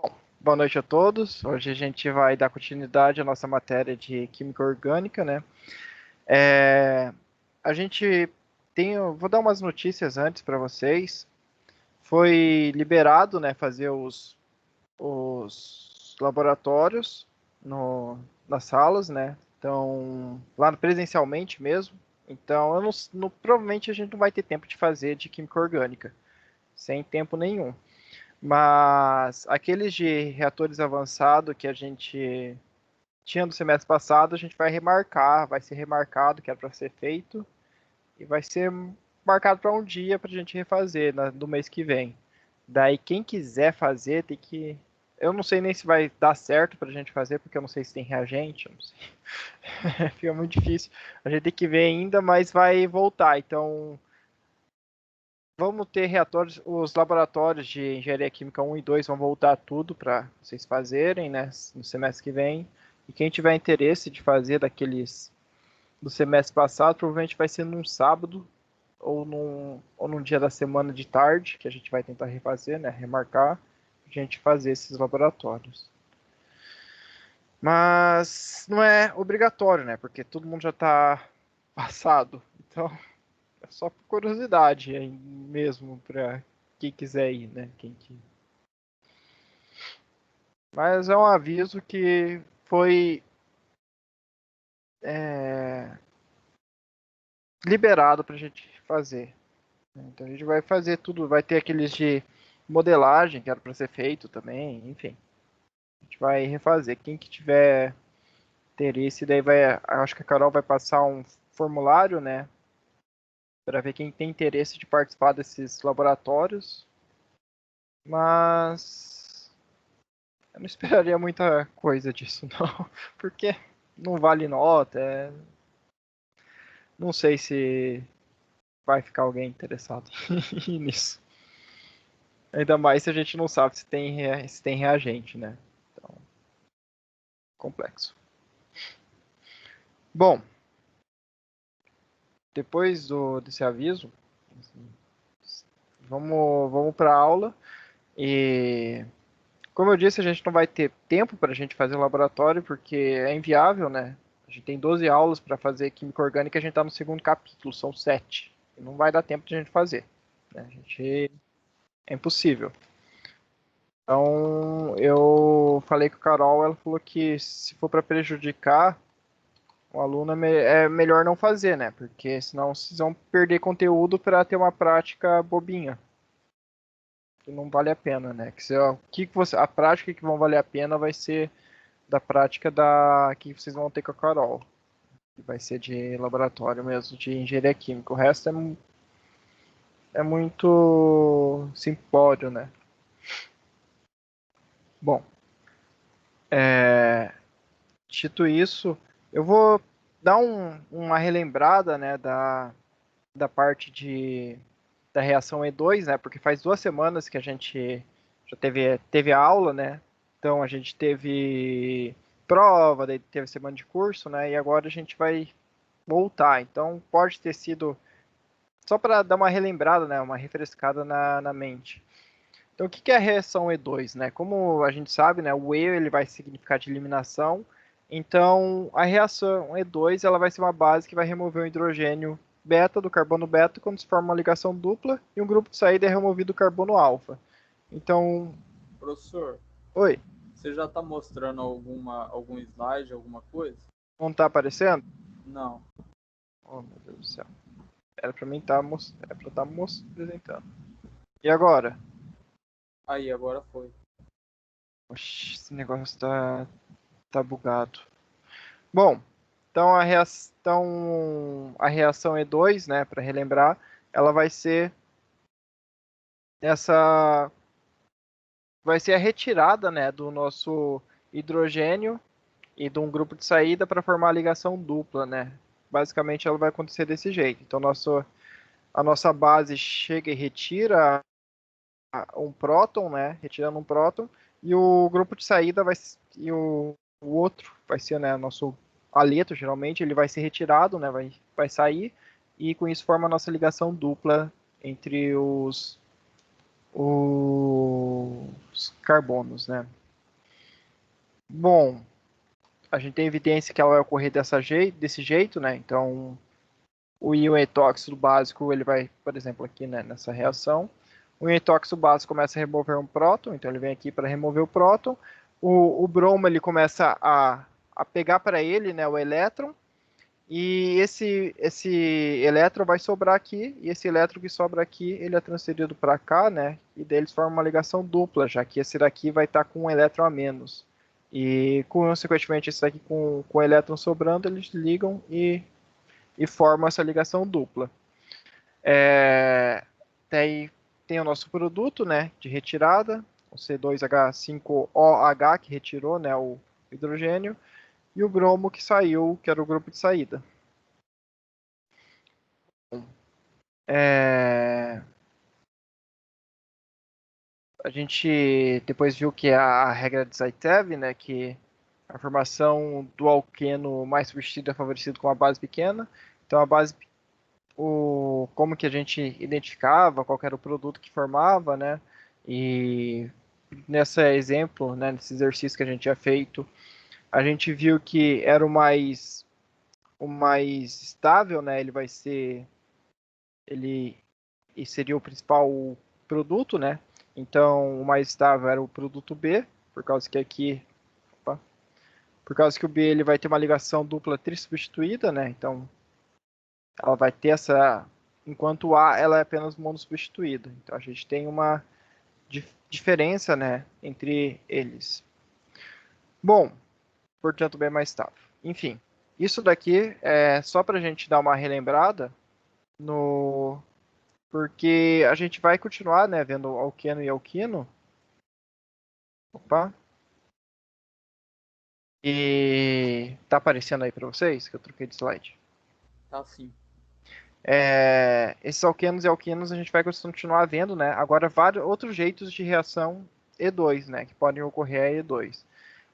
Bom, boa noite a todos. Hoje a gente vai dar continuidade à nossa matéria de Química Orgânica, né? A gente vou dar umas notícias antes para vocês. Foi liberado, né, fazer os laboratórios nas salas, né? Então, lá presencialmente mesmo. Então, provavelmente a gente não vai ter tempo de fazer de Química Orgânica, sem tempo nenhum. Mas aqueles de reatores avançados que a gente tinha no semestre passado, a gente vai ser remarcado, que era para ser feito, e vai ser marcado para um dia para a gente refazer no mês que vem. Daí, quem quiser fazer, tem que. Eu não sei nem se vai dar certo para a gente fazer, porque eu não sei se tem reagente, eu não sei. Fica muito difícil. A gente tem que ver ainda, mas vai voltar. Então, vamos ter reatores, os laboratórios de engenharia química 1 e 2 vão voltar tudo para vocês fazerem, né, no semestre que vem. E quem tiver interesse de fazer daqueles do semestre passado, provavelmente vai ser num sábado ou num dia da semana de tarde, que a gente vai tentar refazer, né, remarcar, a gente fazer esses laboratórios. Mas não é obrigatório, né, porque todo mundo já está passado. Então, é só por curiosidade mesmo, para quem quiser ir, né? Mas é um aviso que foi liberado para a gente fazer. Então a gente vai fazer tudo, vai ter aqueles de modelagem que era para ser feito também, enfim. A gente vai refazer. Quem que tiver interesse, daí acho que a Carol vai passar um formulário, né? Para ver quem tem interesse de participar desses laboratórios. Mas eu não esperaria muita coisa disso, não. Porque não vale nota. Não sei se vai ficar alguém interessado nisso. Ainda mais se a gente não sabe se tem reagente, né? Então, complexo. Bom, depois desse aviso, vamos para a aula. E, como eu disse, a gente não vai ter tempo para a gente fazer o laboratório, porque é inviável, né? A gente tem 12 aulas para fazer química orgânica, a gente está no segundo capítulo, são 7. Não vai dar tempo de a gente fazer. Né? É impossível. Então, eu falei com a Carol, ela falou que se for para prejudicar o aluno, é melhor não fazer, né? Porque senão vocês vão perder conteúdo para ter uma prática bobinha. Que não vale a pena, né? A prática que vão valer a pena vai ser da prática que vocês vão ter com a Carol. Que vai ser de laboratório mesmo, de engenharia química. O resto é muito simplório, né? Bom, dito isso, eu vou dar uma relembrada, né, da parte da reação E2, né, porque faz 2 semanas que a gente já teve a aula, né, então a gente teve prova, daí teve semana de curso, né, e agora a gente vai voltar. Então pode ter sido só para dar uma relembrada, né, uma refrescada na mente. Então, o que é a reação E2, né? Como a gente sabe, né, o E ele vai significar de eliminação. Então, a reação E2 ela vai ser uma base que vai remover o hidrogênio beta do carbono beta quando se forma uma ligação dupla e um grupo de saída é removido o carbono alfa. Então, professor, oi, você já está mostrando algum slide, alguma coisa? não está aparecendo? Não. Oh, meu Deus do céu. Era para mim estar apresentando. E agora? Aí, agora foi. Oxi, esse negócio tá bugado. Bom, então a reação E2, né, para relembrar, ela essa vai ser a retirada, né, do nosso hidrogênio e de um grupo de saída para formar a ligação dupla, né? Basicamente ela vai acontecer desse jeito. Então a nossa base chega e retira um próton, né, retirando um próton, e o grupo de saída e o outro vai ser, né, nosso aleto, geralmente, ele vai ser retirado, né, vai sair, e com isso forma a nossa ligação dupla entre os carbonos, né? Bom, a gente tem evidência que ela vai ocorrer desse jeito, né? Então, o íon etóxido básico, ele vai, por exemplo, aqui, né, nessa reação, o íon etóxido básico começa a remover um próton, então ele vem aqui para remover o próton. O bromo, ele começa a pegar para ele, né, o elétron, e esse elétron vai sobrar aqui, e esse elétron que sobra aqui, ele é transferido para cá, né? E daí eles formam uma ligação dupla, já que esse daqui vai estar com um elétron a menos. E, consequentemente, esse daqui com o elétron sobrando, eles ligam e formam essa ligação dupla. Daí tem o nosso produto, né, de retirada, o C2H5OH, que retirou, né, o hidrogênio, e o bromo que saiu, que era o grupo de saída. A gente depois viu que a regra de Zaitev, né, que a formação do alqueno mais substituído é favorecido com uma base pequena. Então a base, como que a gente identificava qual era o produto que formava, né? E nesse exemplo, né, nesse exercício que a gente tinha feito, a gente viu que era o mais estável, né? Ele seria o principal produto, né? Então, o mais estável era o produto B, por causa que aqui, opa, por causa que o B ele vai ter uma ligação dupla trissubstituída, né? Então, ela vai ter essa, enquanto o A ela é apenas monossubstituída. Então, a gente tem uma diferença, né, entre eles. Bom, portanto, B é mais estável. Enfim, isso daqui é só para a gente dar uma relembrada no porque a gente vai continuar, né, vendo alqueno e alquino. Opa. E tá aparecendo aí para vocês que eu troquei de slide. Tá sim. Esses alquenos e alquinos a gente vai continuar vendo, né? Agora vários outros jeitos de reação E2, né, que podem ocorrer a E2.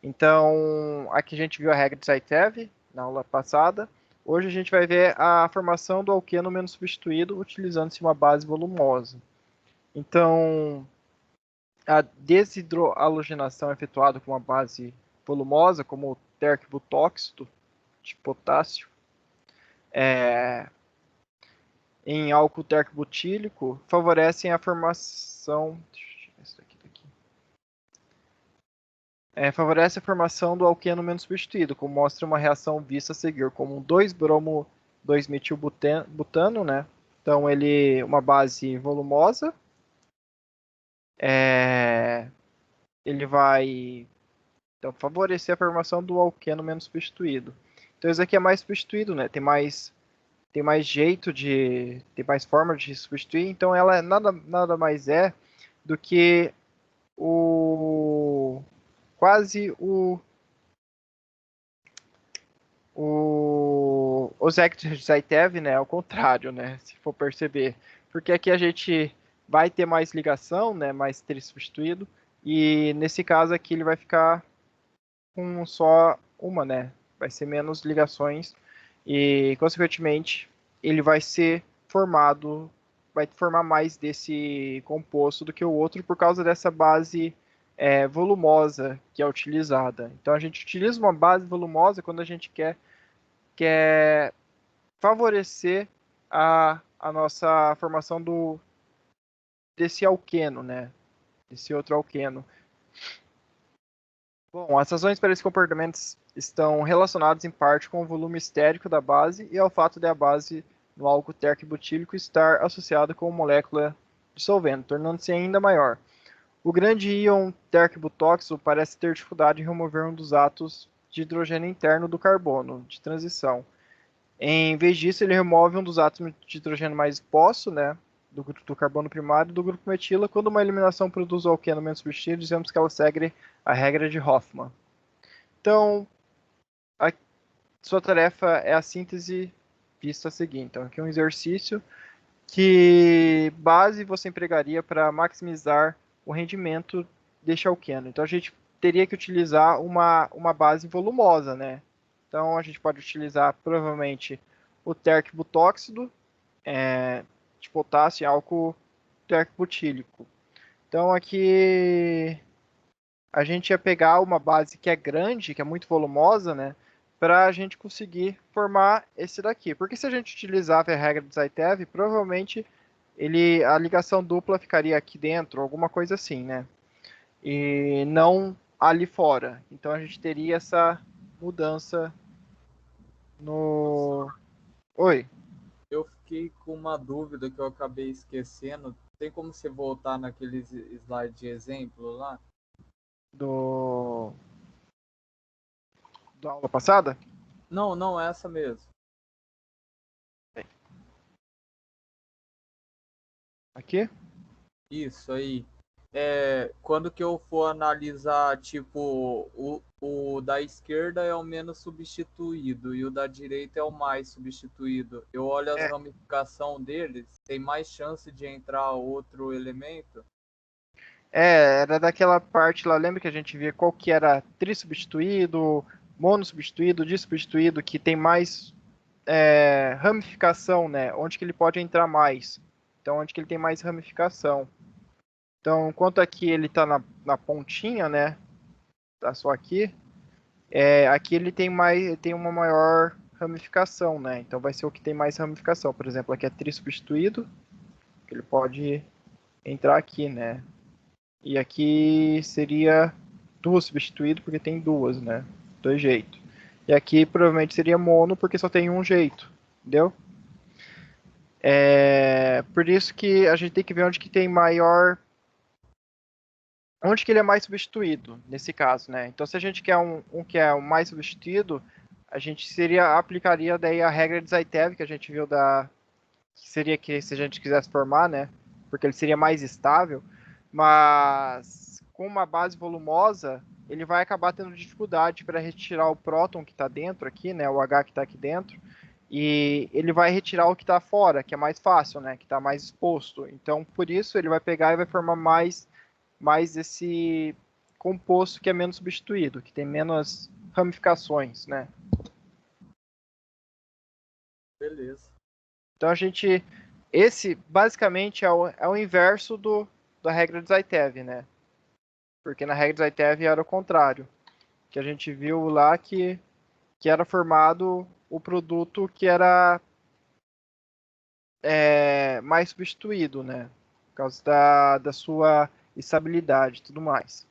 Então, aqui a gente viu a regra de Zaitev na aula passada. Hoje a gente vai ver a formação do alqueno menos substituído utilizando-se uma base volumosa. Então, a desidrohalogenação é efetuada com uma base volumosa, como o térquico-tóxido de potássio, em álcool térquico-butílico, favorecem a formação. Deixa eu ver isso aqui. Favorece a formação do alqueno menos substituído, como mostra uma reação vista a seguir, como um 2-bromo 2-metilbutano, né? Então, ele uma base volumosa. Ele vai então, favorecer a formação do alqueno menos substituído. Então, esse aqui é mais substituído, né? Tem mais jeito tem mais forma de substituir. Então, ela nada mais é do que quase o Zaitev, né? Ao contrário, né? Se for perceber. Porque aqui a gente vai ter mais ligação, né? Mais ter substituído. E nesse caso aqui ele vai ficar com só uma, né? Vai ser menos ligações e, consequentemente, ele vai formar mais desse composto do que o outro por causa dessa base volumosa que é utilizada. Então, a gente utiliza uma base volumosa quando a gente quer favorecer a nossa formação desse alqueno, né? Desse outro alqueno. Bom, as razões para esses comportamentos estão relacionadas em parte com o volume estérico da base e ao fato de a base no álcool térquico-butílico estar associada com molécula dissolvente, tornando-se ainda maior. O grande íon térquico-tóxico parece ter dificuldade em remover um dos átomos de hidrogênio interno do carbono de transição. Em vez disso, ele remove um dos átomos de hidrogênio mais exposto, né, do carbono primário do grupo metila. Quando uma eliminação produz o alqueno menos substituído, dizemos que ela segue a regra de Hoffman. Então, a sua tarefa é a síntese vista a seguir. Então, aqui é um exercício que base você empregaria para maximizar o rendimento deste alqueno. Então, a gente teria que utilizar uma base volumosa, né? Então, a gente pode utilizar, provavelmente, o térquico-butóxido, de potássio e álcool térquico-butílico. Então aqui a gente ia pegar uma base que é grande, que é muito volumosa, né? Para a gente conseguir formar esse daqui. Porque se a gente utilizava a regra do Zaitev, provavelmente a ligação dupla ficaria aqui dentro, alguma coisa assim, né? E não ali fora. Então a gente teria essa mudança no. Professor, Oi, eu fiquei com uma dúvida que eu acabei esquecendo. Tem como você voltar naqueles slide de exemplo lá? do. Da aula passada? Não, não, é essa mesmo. Aqui? Isso aí. Quando que eu for analisar, tipo, o da esquerda é o menos substituído e o da direita é o mais substituído. Eu olho as É, ramificações deles, tem mais chance de entrar outro elemento? era daquela parte lá, lembra que a gente via qual que era trissubstituído, monossubstituído, dissubstituído, que tem mais ramificação, né? Onde que ele pode entrar mais. Então, onde que ele tem mais ramificação. Então, enquanto aqui ele está na pontinha, né? Tá só aqui. Aqui ele tem uma maior ramificação, né? Então vai ser o que tem mais ramificação. Por exemplo, aqui é trissubstituído, ele pode entrar aqui, né? E aqui seria duas substituído porque tem duas, né? Dois jeitos. E aqui provavelmente seria mono porque só tem um jeito, entendeu? Por isso que a gente tem que ver onde que tem maior, onde que ele é mais substituído nesse caso, né? Então se a gente quer um que é o mais substituído, a gente aplicaria daí a regra de Zaitev que a gente viu que seria que se a gente quisesse formar, né? Porque ele seria mais estável, mas com uma base volumosa, ele vai acabar tendo dificuldade para retirar o próton que está dentro aqui, né? O H que está aqui dentro, e ele vai retirar o que está fora, que é mais fácil, né? Que está mais exposto. Então, por isso, ele vai pegar e vai formar mais esse composto que é menos substituído, que tem menos ramificações, né? Beleza. Então esse basicamente é o inverso da regra de Zaitev, né? Porque na regra de Zaitev era o contrário, que a gente viu lá que era formado o produto que era mais substituído, né? Por causa da sua estabilidade e tudo mais.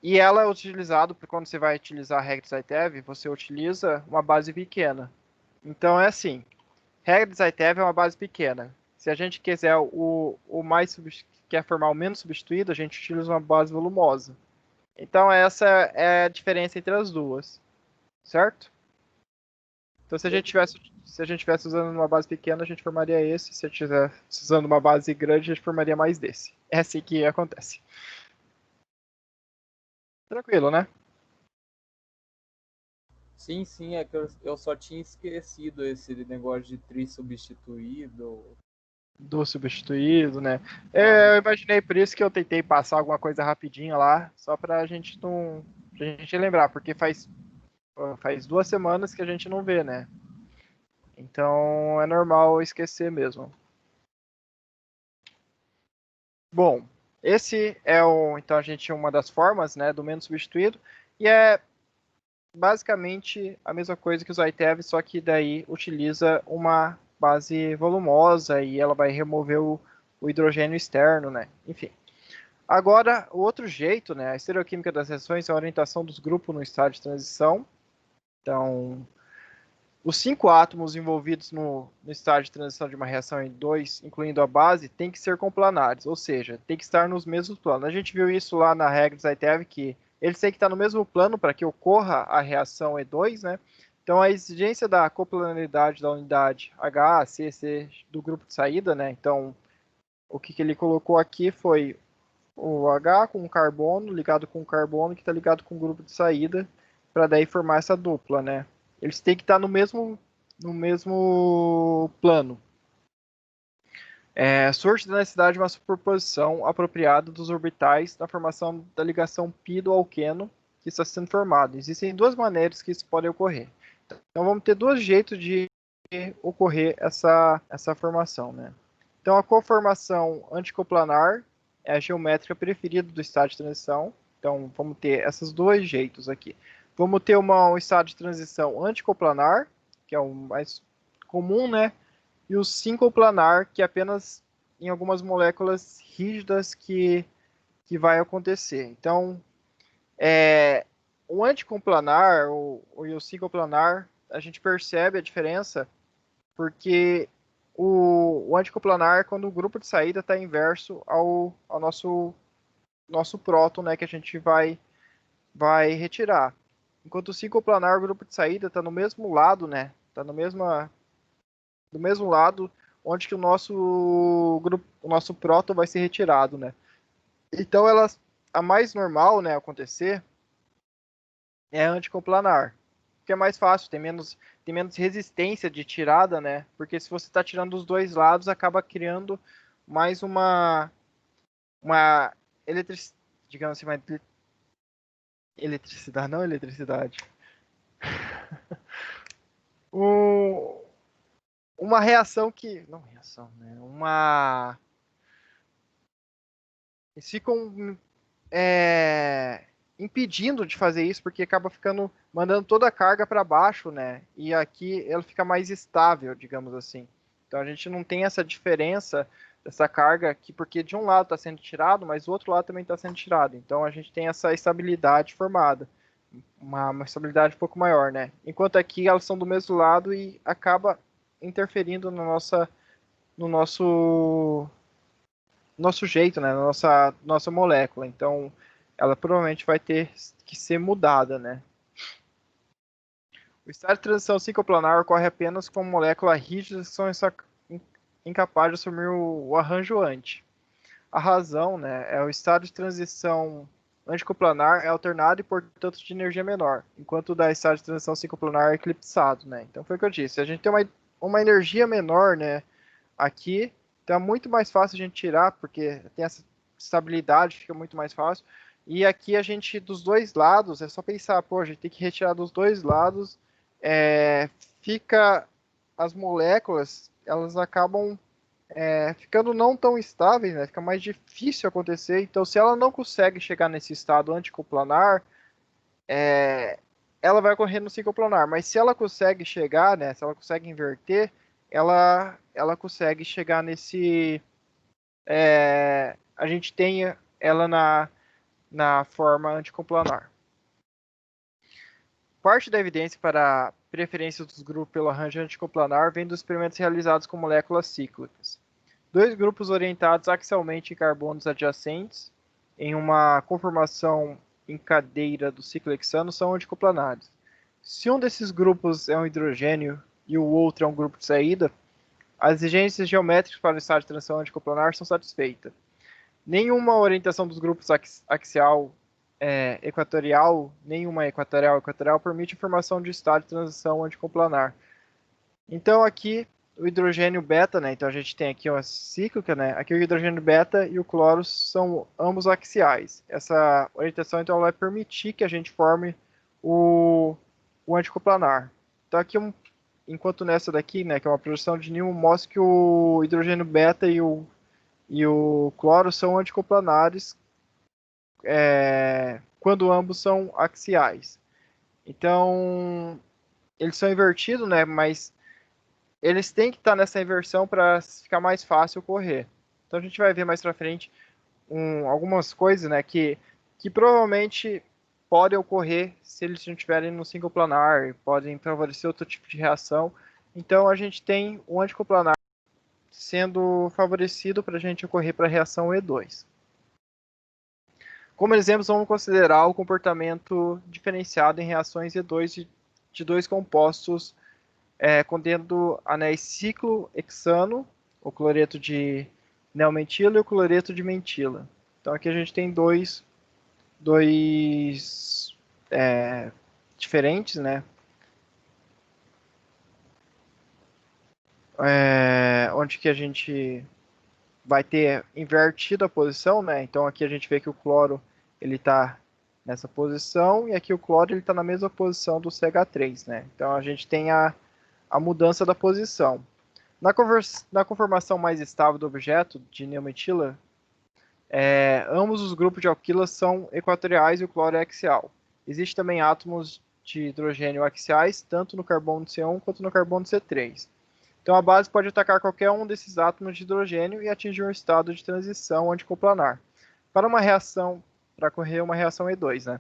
E ela é utilizado, quando você vai utilizar a regra de Zaitev, você utiliza uma base pequena. Então é assim, regra de Zaitev é uma base pequena. Se a gente quiser o mais quer formar o menos substituído, a gente utiliza uma base volumosa. Então essa é a diferença entre as duas, certo? Então se a gente tivesse usando uma base pequena, a gente formaria esse. Se a gente estivesse usando uma base grande, a gente formaria mais desse. É assim que acontece. Tranquilo, né? Sim, sim, é que eu só tinha esquecido esse negócio de tri substituído. Do substituído, né? Aham. Eu imaginei por isso que eu tentei passar alguma coisa rapidinho lá, só pra gente não. Pra gente lembrar, porque faz 2 semanas que a gente não vê, né? Então é normal esquecer mesmo. Bom, esse é então a gente uma das formas, né, do menos substituído e é basicamente a mesma coisa que o Zaitev, só que daí utiliza uma base volumosa e ela vai remover o hidrogênio externo, né? Enfim. Agora, o outro jeito, né, a estereoquímica das reações é a orientação dos grupos no estágio de transição. Então, os 5 átomos envolvidos no estágio de transição de uma reação em dois, incluindo a base, têm que ser complanares, ou seja, tem que estar nos mesmos planos. A gente viu isso lá na regra de Zaitev, que eles têm que estar no mesmo plano para que ocorra a reação E2, né? Então, a exigência da coplanaridade da unidade HCC do grupo de saída, né? Então, o que ele colocou aqui foi o H com o carbono ligado com o carbono que está ligado com o grupo de saída para daí formar essa dupla, né? Eles têm que estar no mesmo plano. Surge da necessidade de uma superposição apropriada dos orbitais na formação da ligação π do alqueno que está sendo formado. Existem duas maneiras que isso pode ocorrer. Então vamos ter dois jeitos de ocorrer essa formação, né? Então, a conformação anticoplanar é a geométrica preferida do estado de transição. Então, vamos ter esses dois jeitos aqui. Vamos ter um estado de transição anticoplanar, que é o mais comum, né? E o sincoplanar, que é apenas em algumas moléculas rígidas que vai acontecer. Então, o anticoplanar e o sincoplanar, a gente percebe a diferença porque o anticoplanar é quando o grupo de saída está inverso ao nosso próton, né, que a gente vai retirar. Enquanto o sincoplanar, o grupo de saída está no mesmo lado, né? Está do mesmo lado onde que o nosso próton vai ser retirado, né? Então a mais normal, né, acontecer é a anticoplanar, que é mais fácil, tem menos resistência de tirada, né? Porque se você está tirando dos dois lados, acaba criando mais uma eletricidade, digamos assim, uma eletricidade, não eletricidade. Um, uma reação que. Não reação, né? Eles ficam impedindo de fazer isso, porque acaba ficando mandando toda a carga para baixo, né? E aqui ela fica mais estável, digamos assim. Então a gente não tem essa diferença dessa carga aqui, porque de um lado está sendo tirado, mas o outro lado também está sendo tirado. Então a gente tem essa estabilidade formada, uma estabilidade um pouco maior, né? Enquanto aqui elas são do mesmo lado e acaba interferindo no nosso jeito, né? Na nossa molécula. Então, ela provavelmente vai ter que ser mudada, né? O estado de transição cicloplanar ocorre apenas com moléculas rígidas que são incapazes de assumir o arranjo anti. A razão, né, é o estado de transição anticoplanar é alternado e, portanto, de energia menor, enquanto o da estado de transição cicloplanar é eclipsado, né? Então, foi o que eu disse. A gente tem uma energia menor, né, aqui, então é muito mais fácil a gente tirar, porque tem essa estabilidade, fica muito mais fácil. E aqui a gente, dos dois lados, é só pensar, pô, a gente tem que retirar dos dois lados, fica as moléculas, elas acabam ficando não tão estáveis, né? Fica mais difícil acontecer. Então, se ela não consegue chegar nesse estado anticoplanar, ela vai ocorrer no cicloplanar. Mas se ela consegue chegar, né? Se ela consegue inverter, ela consegue chegar nesse. A gente tem ela na forma anticoplanar. Parte da evidência para a preferência dos grupos pelo arranjo anticoplanar vem dos experimentos realizados com moléculas cíclicas. Dois grupos orientados axialmente em carbonos adjacentes, em uma conformação em cadeira do ciclo hexano, são anticoplanares. Se um desses grupos é um hidrogênio e o outro é um grupo de saída, as exigências geométricas para o estado de transição anticoplanar são satisfeitas. Nenhuma orientação dos grupos axial equatorial, nenhuma equatorial permite formação de estado de transição anticoplanar. Então aqui o hidrogênio beta, né? Então a gente tem aqui uma cíclica, né? Aqui o hidrogênio beta e o cloro são ambos axiais. Essa orientação então vai permitir que a gente forme o anticoplanar. Então aqui enquanto nessa daqui, né, que é uma projeção de Newton, mostra que o hidrogênio beta e o cloro são anticoplanares quando ambos são axiais. Então eles são invertidos, né? Mas eles têm que estar nessa inversão para ficar mais fácil correr. Então a gente vai ver mais para frente algumas coisas, né, que provavelmente podem ocorrer se eles não estiverem no single-planar, podem favorecer outro tipo de reação. Então a gente tem o anticoplanar sendo favorecido para a gente ocorrer para a reação E2. Como exemplos, vamos considerar o comportamento diferenciado em reações E2 de dois compostos contendo anéis ciclohexano, o cloreto de neomentila e o cloreto de mentila. Então aqui a gente tem dois diferentes, né? Onde que a gente vai ter invertido a posição, né? Então aqui a gente vê que o cloro ele está nessa posição e aqui o cloro ele está na mesma posição do CH3, né? Então a gente tem a mudança da posição. Na conformação mais estável do objeto de neometila, ambos os grupos de alquilas são equatoriais e o cloro é axial. Existem também átomos de hidrogênio axiais, tanto no carbono C1 quanto no carbono C3. Então a base pode atacar qualquer um desses átomos de hidrogênio e atingir um estado de transição anticoplanar. Para ocorrer uma reação E2, né?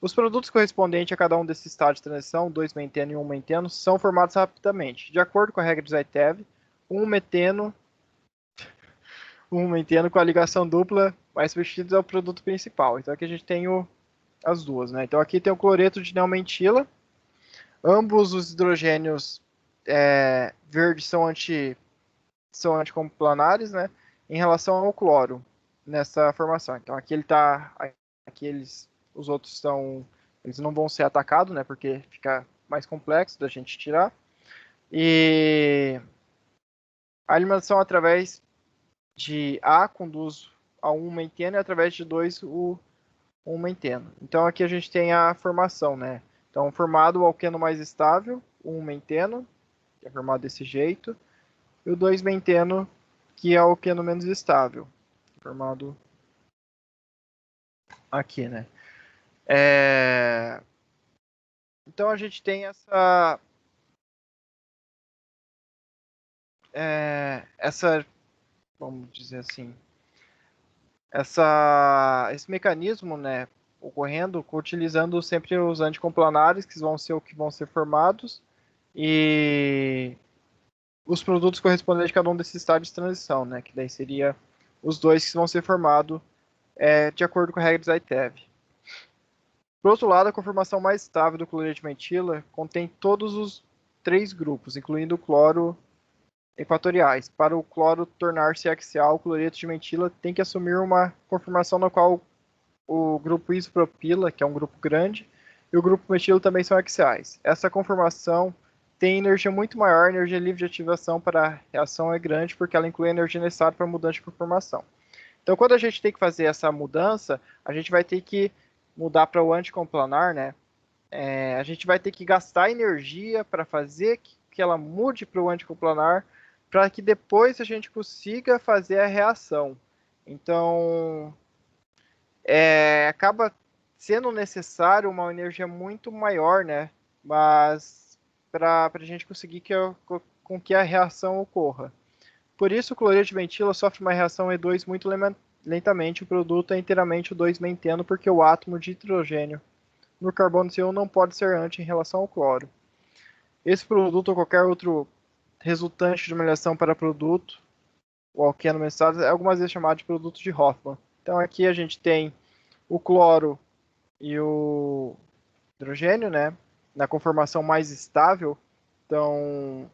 Os produtos correspondentes a cada um desses estados de transição, 2-menteno e 1-menteno, são formados rapidamente. De acordo com a regra de Zaitev, 1-meteno com a ligação dupla mais substituídos é o produto principal. Então aqui a gente tem as duas, né? Então aqui tem o cloreto de neomentila. Ambos os hidrogênios verdes são anticoplanares, né? Em relação ao cloro nessa formação. Então aqui ele tá, os outros eles não vão ser atacados, né? Porque fica mais complexo da gente tirar. E a eliminação através de A conduz a 1-menteno e através de 2 o 1-menteno. Então aqui a gente tem a formação, né? Então formado o alqueno mais estável, o 1-menteno, que é formado desse jeito, e o 2-menteno, que é o alqueno menos estável, formado aqui, né? Então a gente tem vamos dizer assim, esse mecanismo, né, ocorrendo utilizando sempre os anticomplanares, que vão ser o que vão ser formados, e os produtos correspondentes a cada um desses estádios de transição, né, que daí seria os dois que vão ser formados de acordo com a regra de Zaitev. Por outro lado, a conformação mais estável do cloreto de metila contém todos os 3 grupos, incluindo o cloro equatoriais. Para o cloro tornar-se axial, o cloreto de metila tem que assumir uma conformação na qual o grupo isopropila, que é um grupo grande, e o grupo metilo também são axiais. Essa conformação tem energia muito maior, a energia livre de ativação para a reação é grande, porque ela inclui a energia necessária para a mudança de conformação. Então, quando a gente tem que fazer essa mudança, a gente vai ter que mudar para o anticoplanar, né? A gente vai ter que gastar energia para fazer que ela mude para o anticoplanar, para que depois a gente consiga fazer a reação. Então, acaba sendo necessário uma energia muito maior, né? Mas para a gente conseguir com que a reação ocorra. Por isso, o cloreto de metila sofre uma reação E2 muito lentamente. O produto é inteiramente o 2-menteno, porque o átomo de hidrogênio no carbono C1 não pode ser anti em relação ao cloro. Esse produto ou qualquer outro resultante de uma reação para produto, o alqueno mencionado, é algumas vezes chamado de produto de Hoffman. Então aqui a gente tem o cloro e o hidrogênio, né, na conformação mais estável. Então,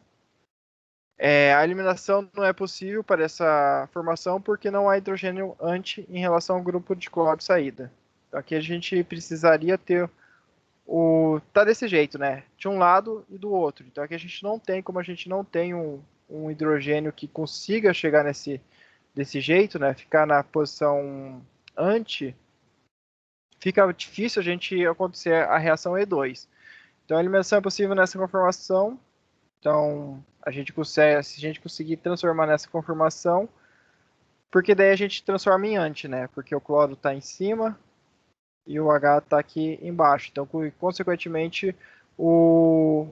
a eliminação não é possível para essa formação porque não há hidrogênio anti em relação ao grupo de cloro de saída. Então, aqui a gente precisaria ter tá desse jeito, né, de um lado e do outro. Então, aqui a gente não tem, como a gente não tem um hidrogênio que consiga chegar desse jeito, né, ficar na posição anti, fica difícil a gente acontecer a reação E2. Então a eliminação é possível nessa conformação. Então a gente consegue, se a gente conseguir transformar nessa conformação, porque daí a gente transforma em anti, né? Porque o cloro está em cima e o H está aqui embaixo. Então, consequentemente,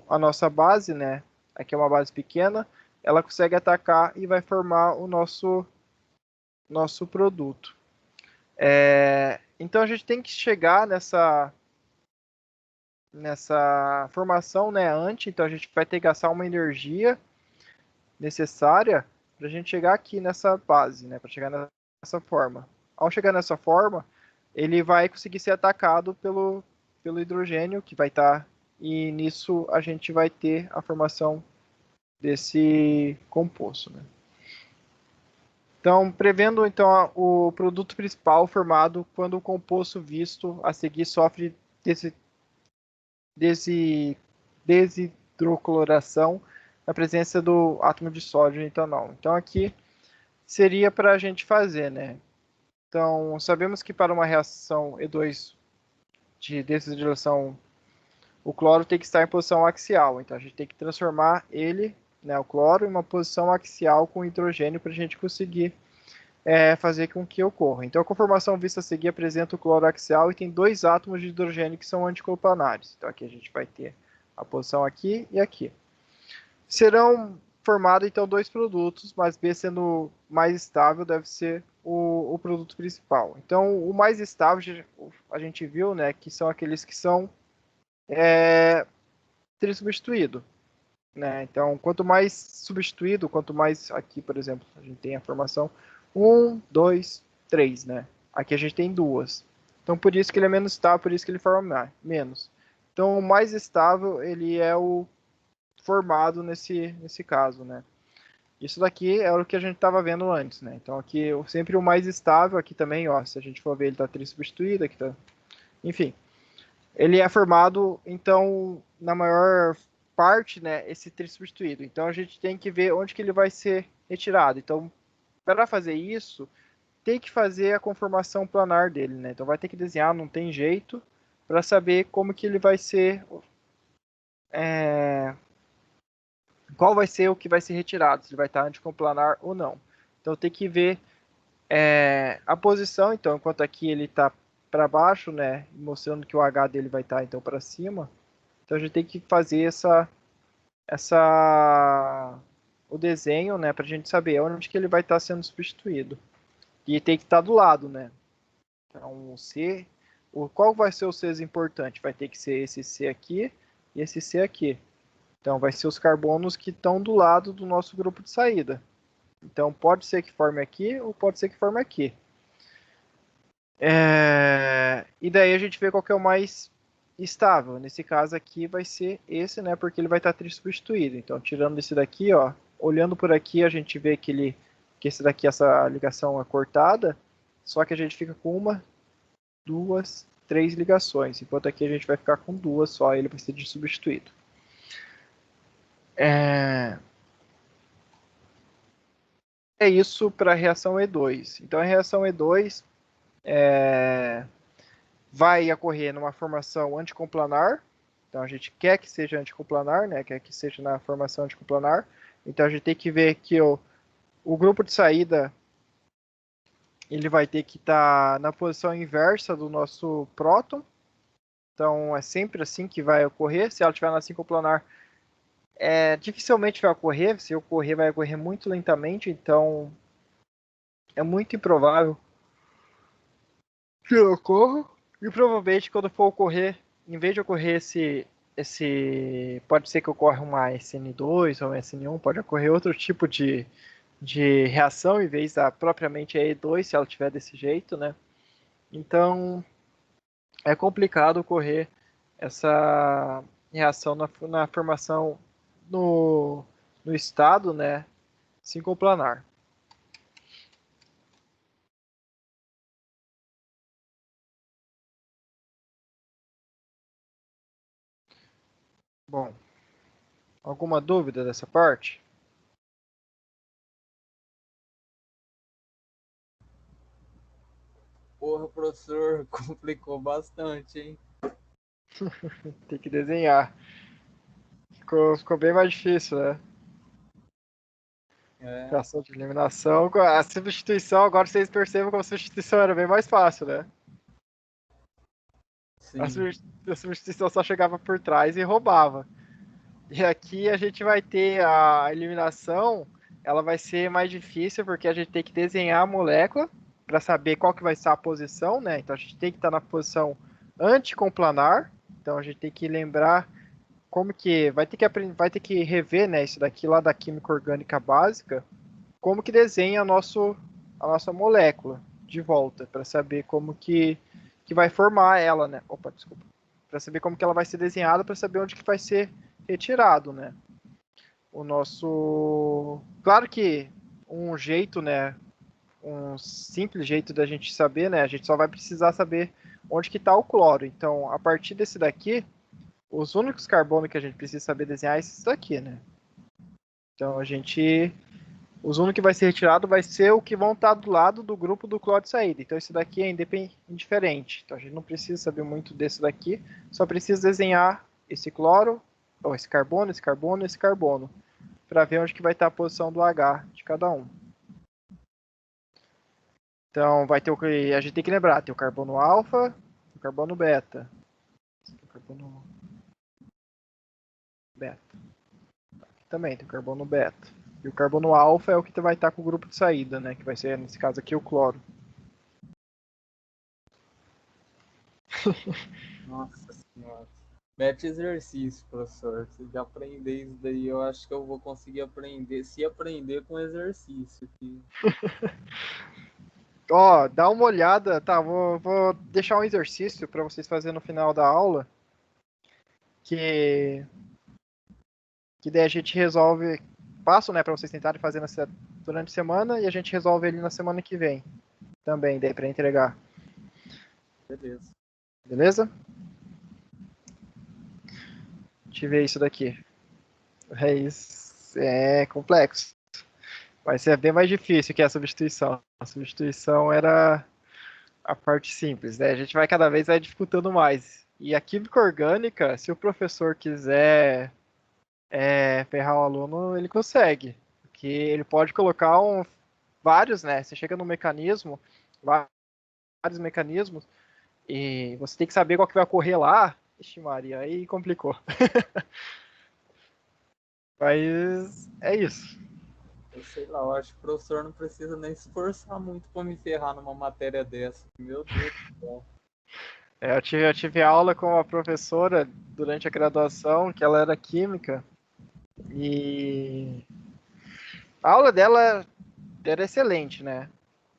a nossa base, né? Aqui é uma base pequena, ela consegue atacar e vai formar o nosso produto. Então a gente tem que chegar nessa formação, né, anti, então a gente vai ter que gastar uma energia necessária para a gente chegar aqui nessa base, né, para chegar nessa forma. Ao chegar nessa forma, ele vai conseguir ser atacado pelo hidrogênio que vai estar, e nisso a gente vai ter a formação desse composto, né. Então, prevendo então o produto principal formado quando o composto visto a seguir sofre desidrocloração na presença do átomo de sódio e etanol. Então, aqui seria para a gente fazer, né? Então, sabemos que para uma reação E2 de desidratação, o cloro tem que estar em posição axial. Então, a gente tem que transformar ele né, o cloro, em uma posição axial com hidrogênio para a gente conseguir fazer com que ocorra. Então, a conformação vista a seguir apresenta o cloro axial e tem 2 átomos de hidrogênio que são anticoplanares. Então, aqui a gente vai ter a posição aqui e aqui. Serão formados, então, 2 produtos, mas B sendo mais estável deve ser o produto principal. Então, o mais estável, a gente viu, né, que são aqueles que são trissubstituído, né? Então, quanto mais substituído, quanto mais aqui, por exemplo, a gente tem a formação 1, 2, 3, né? Aqui a gente tem 2. Então, por isso que ele é menos estável, por isso que ele forma menos. Então, o mais estável, ele é o formado nesse caso, né? Isso daqui é o que a gente estava vendo antes, né? Então, aqui sempre o mais estável, aqui também, ó, se a gente for ver, ele está trissubstituído, aqui tá... Enfim, ele é formado, então, na maior parte, né, esse trissubstituído. Então, a gente tem que ver onde que ele vai ser retirado. Então, para fazer isso, tem que fazer a conformação planar dele, né? Então, vai ter que desenhar, não tem jeito, para saber como que ele vai ser... qual vai ser o que vai ser retirado, se ele vai estar anticoplanar ou não. Então, tem que ver a posição. Então, enquanto aqui ele está para baixo, né, mostrando que o H dele vai estar então para cima. Então a gente tem que fazer o desenho, né, para a gente saber onde que ele vai estar sendo substituído. E tem que estar do lado, né. Então o C, qual vai ser o C importante? Vai ter que ser esse C aqui e esse C aqui. Então vai ser os carbonos que estão do lado do nosso grupo de saída. Então pode ser que forme aqui ou pode ser que forme aqui. E daí a gente vê qual que é o mais estável. Nesse caso aqui vai ser esse, né? Porque ele vai estar trissubstituído. Então, tirando esse daqui, ó, olhando por aqui, a gente vê que esse daqui, essa ligação é cortada, só que a gente fica com 1, 2, 3 ligações. Enquanto aqui a gente vai ficar com 2 só, ele vai ser substituído. É isso para a reação E2. Então, a reação E2 vai ocorrer numa formação anticoplanar. Então a gente quer que seja anticoplanar, né? Quer que seja na formação anticoplanar. Então a gente tem que ver que o grupo de saída ele vai ter que estar na posição inversa do nosso próton. Então é sempre assim que vai ocorrer. Se ela estiver na sincoplanar, dificilmente vai ocorrer. Se ocorrer, vai ocorrer muito lentamente. Então é muito improvável que ocorra. E provavelmente quando for ocorrer, em vez de ocorrer pode ser que ocorra uma SN2 ou uma SN1, pode ocorrer outro tipo de reação em vez da propriamente a E2, se ela tiver desse jeito, né? Então é complicado ocorrer essa reação na formação no estado, né, sincoplanar. Bom, alguma dúvida dessa parte? Porra, professor, complicou bastante, hein? Tem que desenhar. Ficou bem mais difícil, né? Reação de eliminação. A substituição, agora vocês percebem como a substituição era bem mais fácil, né? A substituição só chegava por trás e roubava. E aqui a gente vai ter a eliminação, ela vai ser mais difícil porque a gente tem que desenhar a molécula para saber qual que vai ser a posição, né? Então a gente tem que estar na posição anticoplanar. Então a gente tem que lembrar como que vai ter que rever, né, isso daqui lá da química orgânica básica, como que desenha a nossa molécula de volta para saber como que vai formar ela, né? Opa, desculpa. Para saber como que ela vai ser desenhada, para saber onde que vai ser retirado, né? Claro que um jeito, né? Um simples jeito da gente saber, né? A gente só vai precisar saber onde que está o cloro. Então, a partir desse daqui, os únicos carbonos que a gente precisa saber desenhar é esses daqui, né? Então, os únicos que vai ser retirado vai ser o que vão estar do lado do grupo do cloro de saída. Então, esse daqui é indiferente. Então, a gente não precisa saber muito desse daqui, só precisa desenhar esse cloro, ou esse carbono, esse carbono, esse carbono. para ver onde que vai estar a posição do H de cada um. Então vai ter a gente tem que lembrar, tem o carbono alfa, o carbono beta. O carbono beta. Aqui também tem o carbono beta. E o carbono alfa é o que vai estar com o grupo de saída, né? Que vai ser, nesse caso aqui, o cloro. Nossa senhora. Mete exercício, professor. Se já aprender isso daí, eu acho que eu vou conseguir aprender. Se aprender com exercício. Ó, dá uma olhada, tá? Vou deixar um exercício para vocês fazerem no final da aula. Que daí a gente resolve. Passo, né, para vocês tentarem fazer durante a semana e a gente resolve ele na semana que vem. Também, daí para entregar. Beleza. Beleza? Deixa eu ver isso daqui. É complexo. Vai ser bem mais difícil que a substituição. A substituição era a parte simples, né? A gente vai cada vez dificultando mais. E a química orgânica, se o professor quiser ferrar o aluno, ele consegue. Porque ele pode colocar vários, né? Você chega no mecanismo, vários mecanismos, e você tem que saber qual que vai ocorrer lá. Ixi, Maria, aí complicou. Mas é isso. Eu sei lá, eu acho que o professor não precisa nem se esforçar muito para me ferrar numa matéria dessa. Meu Deus do céu. Eu tive aula com uma professora durante a graduação, que ela era química, e a aula dela era excelente, né?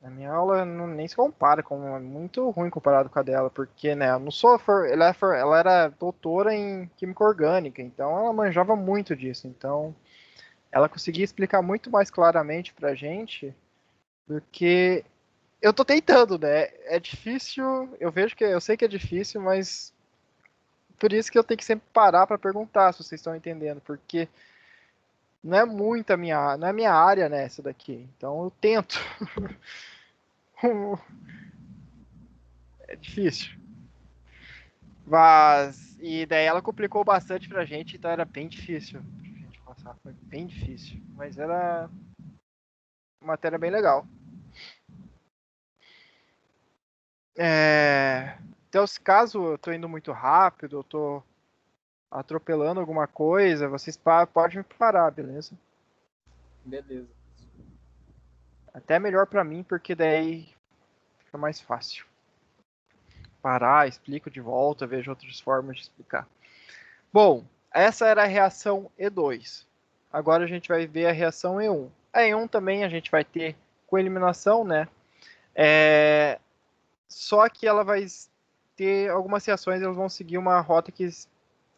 A minha aula nem se compara, é muito ruim comparado com a dela, porque, né, eu não sou ela era doutora em química orgânica, então ela manjava muito disso, então ela conseguia explicar muito mais claramente pra gente do que eu tô tentando, né? É difícil, eu sei que é difícil, mas por isso que eu tenho que sempre parar para perguntar se vocês estão entendendo, porque não é minha área, né, essa daqui. Então eu tento. É difícil. E daí ela complicou bastante pra gente, então era bem difícil pra gente passar. Foi bem difícil. Mas era uma matéria bem legal. Então, se caso eu tô indo muito rápido, eu tô atropelando alguma coisa, vocês podem me parar, beleza? Beleza. Até melhor pra mim, porque daí fica mais fácil. Parar, explico de volta, vejo outras formas de explicar. Bom, essa era a reação E2. Agora a gente vai ver a reação E1. A E1 também a gente vai ter com eliminação, né? Só que ela vai ter algumas reações, elas vão seguir uma rota que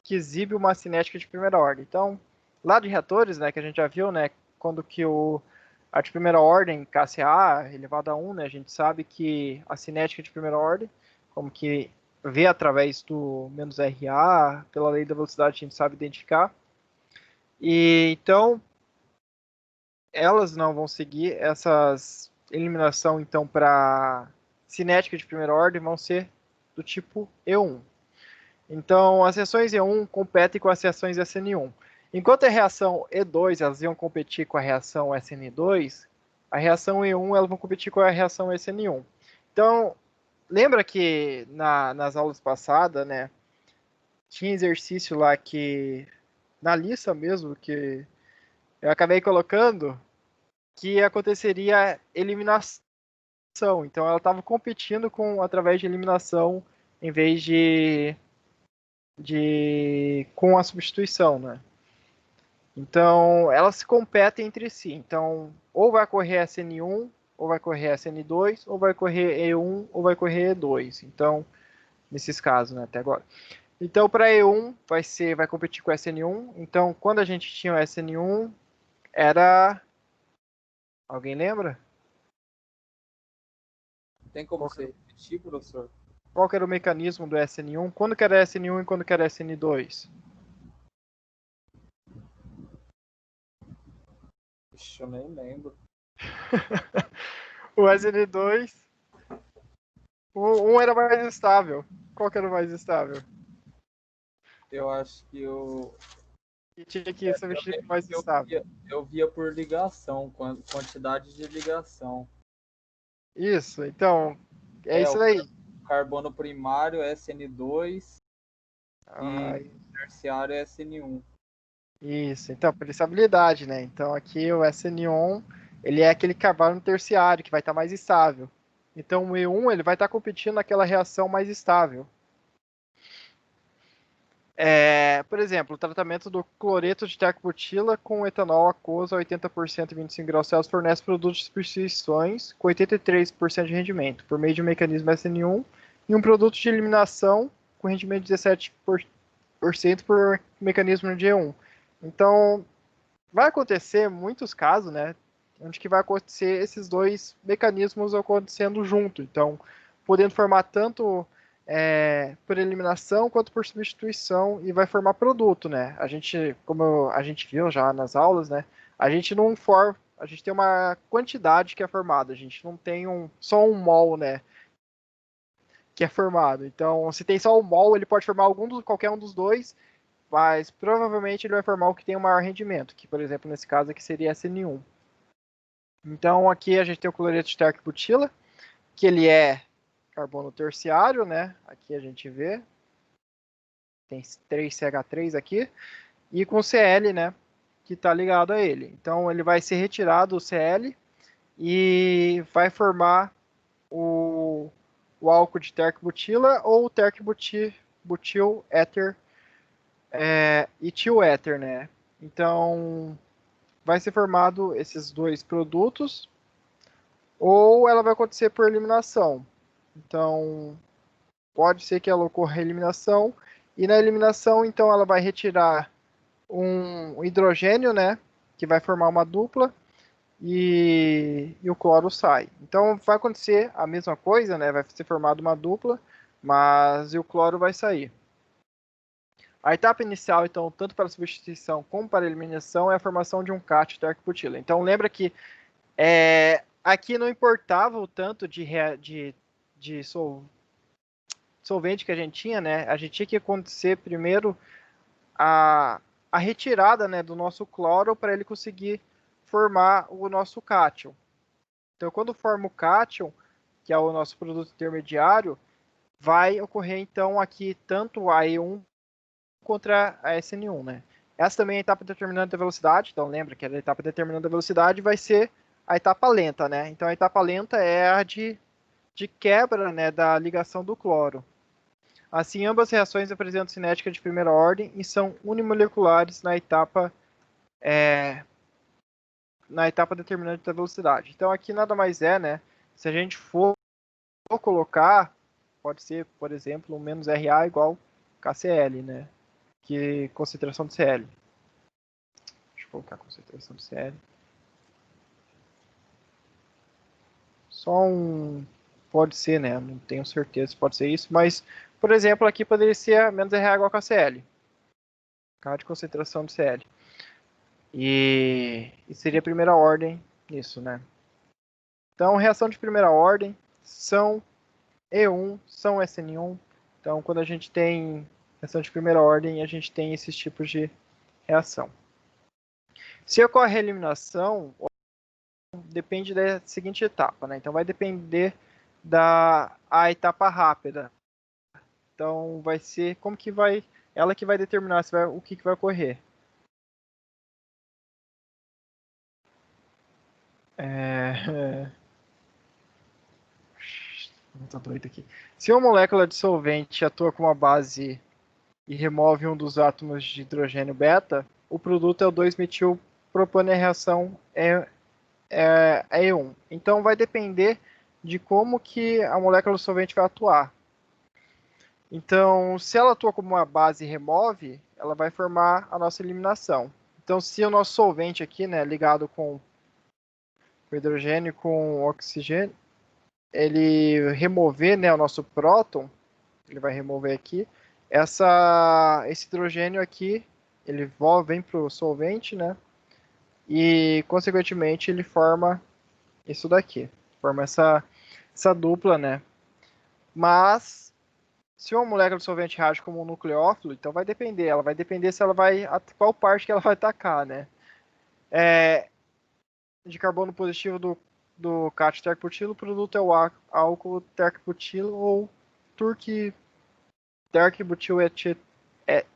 exibe uma cinética de primeira ordem. Então, lá de reatores, né, que a gente já viu, né, quando que a de primeira ordem, KCA elevado a 1, né, a gente sabe que a cinética de primeira ordem, como que vê através do menos RA, pela lei da velocidade a gente sabe identificar. E então, elas não vão seguir essas eliminação então para cinética de primeira ordem vão ser do tipo E1. Então, as reações E1 competem com as reações SN1. Enquanto a reação E2 elas iam competir com a reação SN2, a reação E1 elas vão competir com a reação SN1. Então, lembra que nas aulas passadas, né, tinha exercício lá que na lista mesmo que eu acabei colocando que aconteceria eliminação. Então, ela estava competindo através de eliminação em vez com a substituição, né? Então, elas se competem entre si. Então, ou vai correr SN1, ou vai correr SN2, ou vai correr E1, ou vai correr E2. Então, nesses casos, né, até agora. Então, para E1, vai competir com SN1. Então, quando a gente tinha o SN1, era... Alguém lembra? Tem como você repetir, professor? Qual que era o mecanismo do SN1? Quando que era SN1 e quando que era SN2? Ixi, eu nem lembro. O SN2, um era mais estável. Qual que era o mais estável? Eu acho que o E tinha que substituir por mais estável. Eu via por ligação, quantidade de ligação. Isso, então, é É, isso o aí. carbono primário é SN2 e Ai, terciário é SN1. isso, então, por estabilidade, né? Então, aqui o SN1, ele é aquele carbono terciário, que vai estar mais estável. Então, o E1, ele vai estar competindo naquela reação mais estável. Por exemplo, o tratamento do cloreto de tercobutila com etanol aquoso a 80% e 25 graus Celsius fornece produtos de substituições com 83% de rendimento, por meio de um mecanismo SN1 e um produto de eliminação com rendimento de 17% por mecanismo de E1. Então, vai acontecer muitos casos, né, onde que vai acontecer esses dois mecanismos acontecendo junto. Então, podendo formar tanto por eliminação quanto por substituição e vai formar produto, né? A gente, como a gente viu já nas aulas, né, a gente não forma, a gente tem uma quantidade que é formada, a gente não tem só um mol, né, que é formado. Então, se tem só um mol, ele pode formar qualquer um dos dois, mas provavelmente ele vai formar o que tem o maior rendimento, que por exemplo nesse caso aqui seria SN1. Então aqui a gente tem o cloreto de terc-butila, que ele é carbono terciário, né? Aqui a gente vê, tem 3CH3 aqui, e com Cl, né? Que está ligado a ele. Então ele vai ser retirado o Cl e vai formar o álcool de terc-butila ou terc-butil éter e tioéter, né? Então vai ser formado esses dois produtos ou ela vai acontecer por eliminação. Então, pode ser que ela ocorra a eliminação, e na eliminação, então, ela vai retirar um hidrogênio, né, que vai formar uma dupla, e o cloro sai. Então, vai acontecer a mesma coisa, né, vai ser formada uma dupla, mas o cloro vai sair. A etapa inicial, então, tanto para substituição como para eliminação, é a formação de um cátion terc-butila. Então, lembra que aqui não importava o tanto de solvente que a gente tinha, né? A gente tinha que acontecer primeiro a retirada, né, do nosso cloro para ele conseguir formar o nosso cátion. Então, quando forma o cátion, que é o nosso produto intermediário, vai ocorrer então aqui tanto a E1 contra a SN1, né? Essa também é a etapa determinante da velocidade, então lembra que a etapa determinante da velocidade vai ser a etapa lenta, né? Então a etapa lenta é a de quebra, né, da ligação do cloro. Assim, ambas reações apresentam cinética de primeira ordem e são unimoleculares na etapa determinante da velocidade. Então aqui nada mais é, né? Se a gente for colocar, pode ser, por exemplo, um menos RA igual KCl, né? Que concentração de Cl. Deixa eu colocar a concentração de Cl. Só pode ser, né? Não tenho certeza se pode ser isso, mas, por exemplo, aqui poderia ser menos RH igual a KCl. K de concentração de Cl. E seria a primeira ordem nisso, né? Então, reação de primeira ordem são E1, são SN1. Então, quando a gente tem reação de primeira ordem, a gente tem esses tipos de reação. Se ocorre a eliminação, depende da seguinte etapa, né? Então, vai depender a etapa rápida. Então, vai ser como que vai, ela que vai determinar o que vai ocorrer. Tô doido aqui. Se uma molécula de solvente atua com uma base e remove um dos átomos de hidrogênio beta, o produto é o 2-metilpropano e a reação é E1. Então vai depender de como que a molécula solvente vai atuar. Então, se ela atua como uma base e remove, ela vai formar a nossa eliminação. Então, se o nosso solvente aqui, né, ligado com o hidrogênio com o oxigênio, ele remover, né, o nosso próton, ele vai remover aqui, esse hidrogênio aqui, ele vem para o solvente, né, e consequentemente ele forma isso daqui, forma essa dupla, né, mas Se uma molécula de solvente reage como um nucleófilo, então vai depender. Ela vai depender se ela vai. Qual parte que ela vai atacar, né? De carbono positivo do cátion tercbutilo, o produto é o álcool tercbutilo ou tercbutil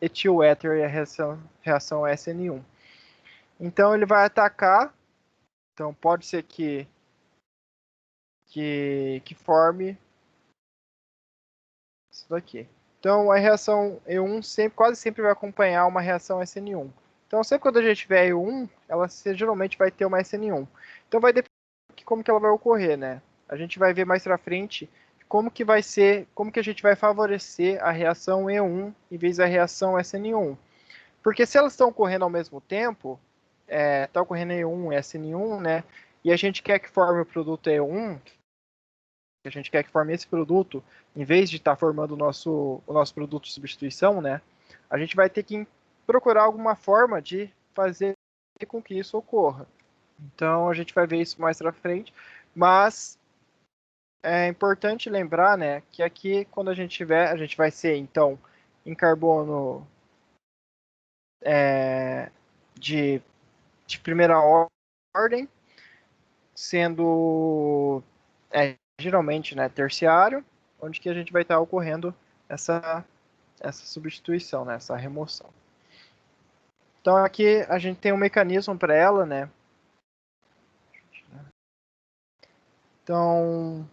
etil éter e a reação SN1. Então ele vai atacar. Então pode ser que forme isso daqui. Então a reação E1 quase sempre vai acompanhar uma reação SN1. Então sempre quando a gente tiver E1, ela geralmente vai ter uma SN1. Então vai depender de como que ela vai ocorrer, né? A gente vai ver mais pra frente como que vai ser, como que a gente vai favorecer a reação E1 em vez da reação SN1. Porque se elas estão ocorrendo ao mesmo tempo, está ocorrendo E1 e SN1, né? E a gente quer que forme o produto E1, que a gente quer que forme esse produto, em vez de estar formando o nosso produto de substituição, né? A gente vai ter que procurar alguma forma de fazer com que isso ocorra. Então a gente vai ver isso mais para frente, mas é importante lembrar, né, que aqui quando a gente vai ser então em carbono de primeira ordem, sendo geralmente, né, terciário, onde que a gente vai estar ocorrendo essa substituição, né, essa remoção. Então aqui a gente tem um mecanismo para ela, né? Então,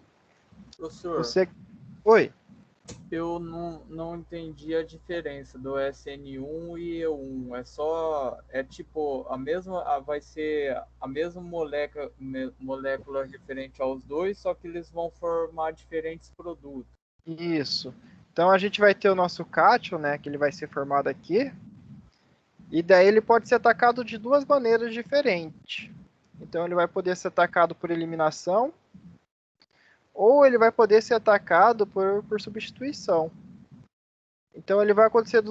Professor, Oi. eu não entendi a diferença do SN1 e E1. É tipo, vai ser a mesma molécula referente aos dois, só que eles vão formar diferentes produtos. Isso. Então a gente vai ter o nosso cátion, né, que ele vai ser formado aqui, e daí ele pode ser atacado de duas maneiras diferentes. Então ele vai poder ser atacado por eliminação, ou ele vai poder ser atacado por substituição. Então ele vai acontecer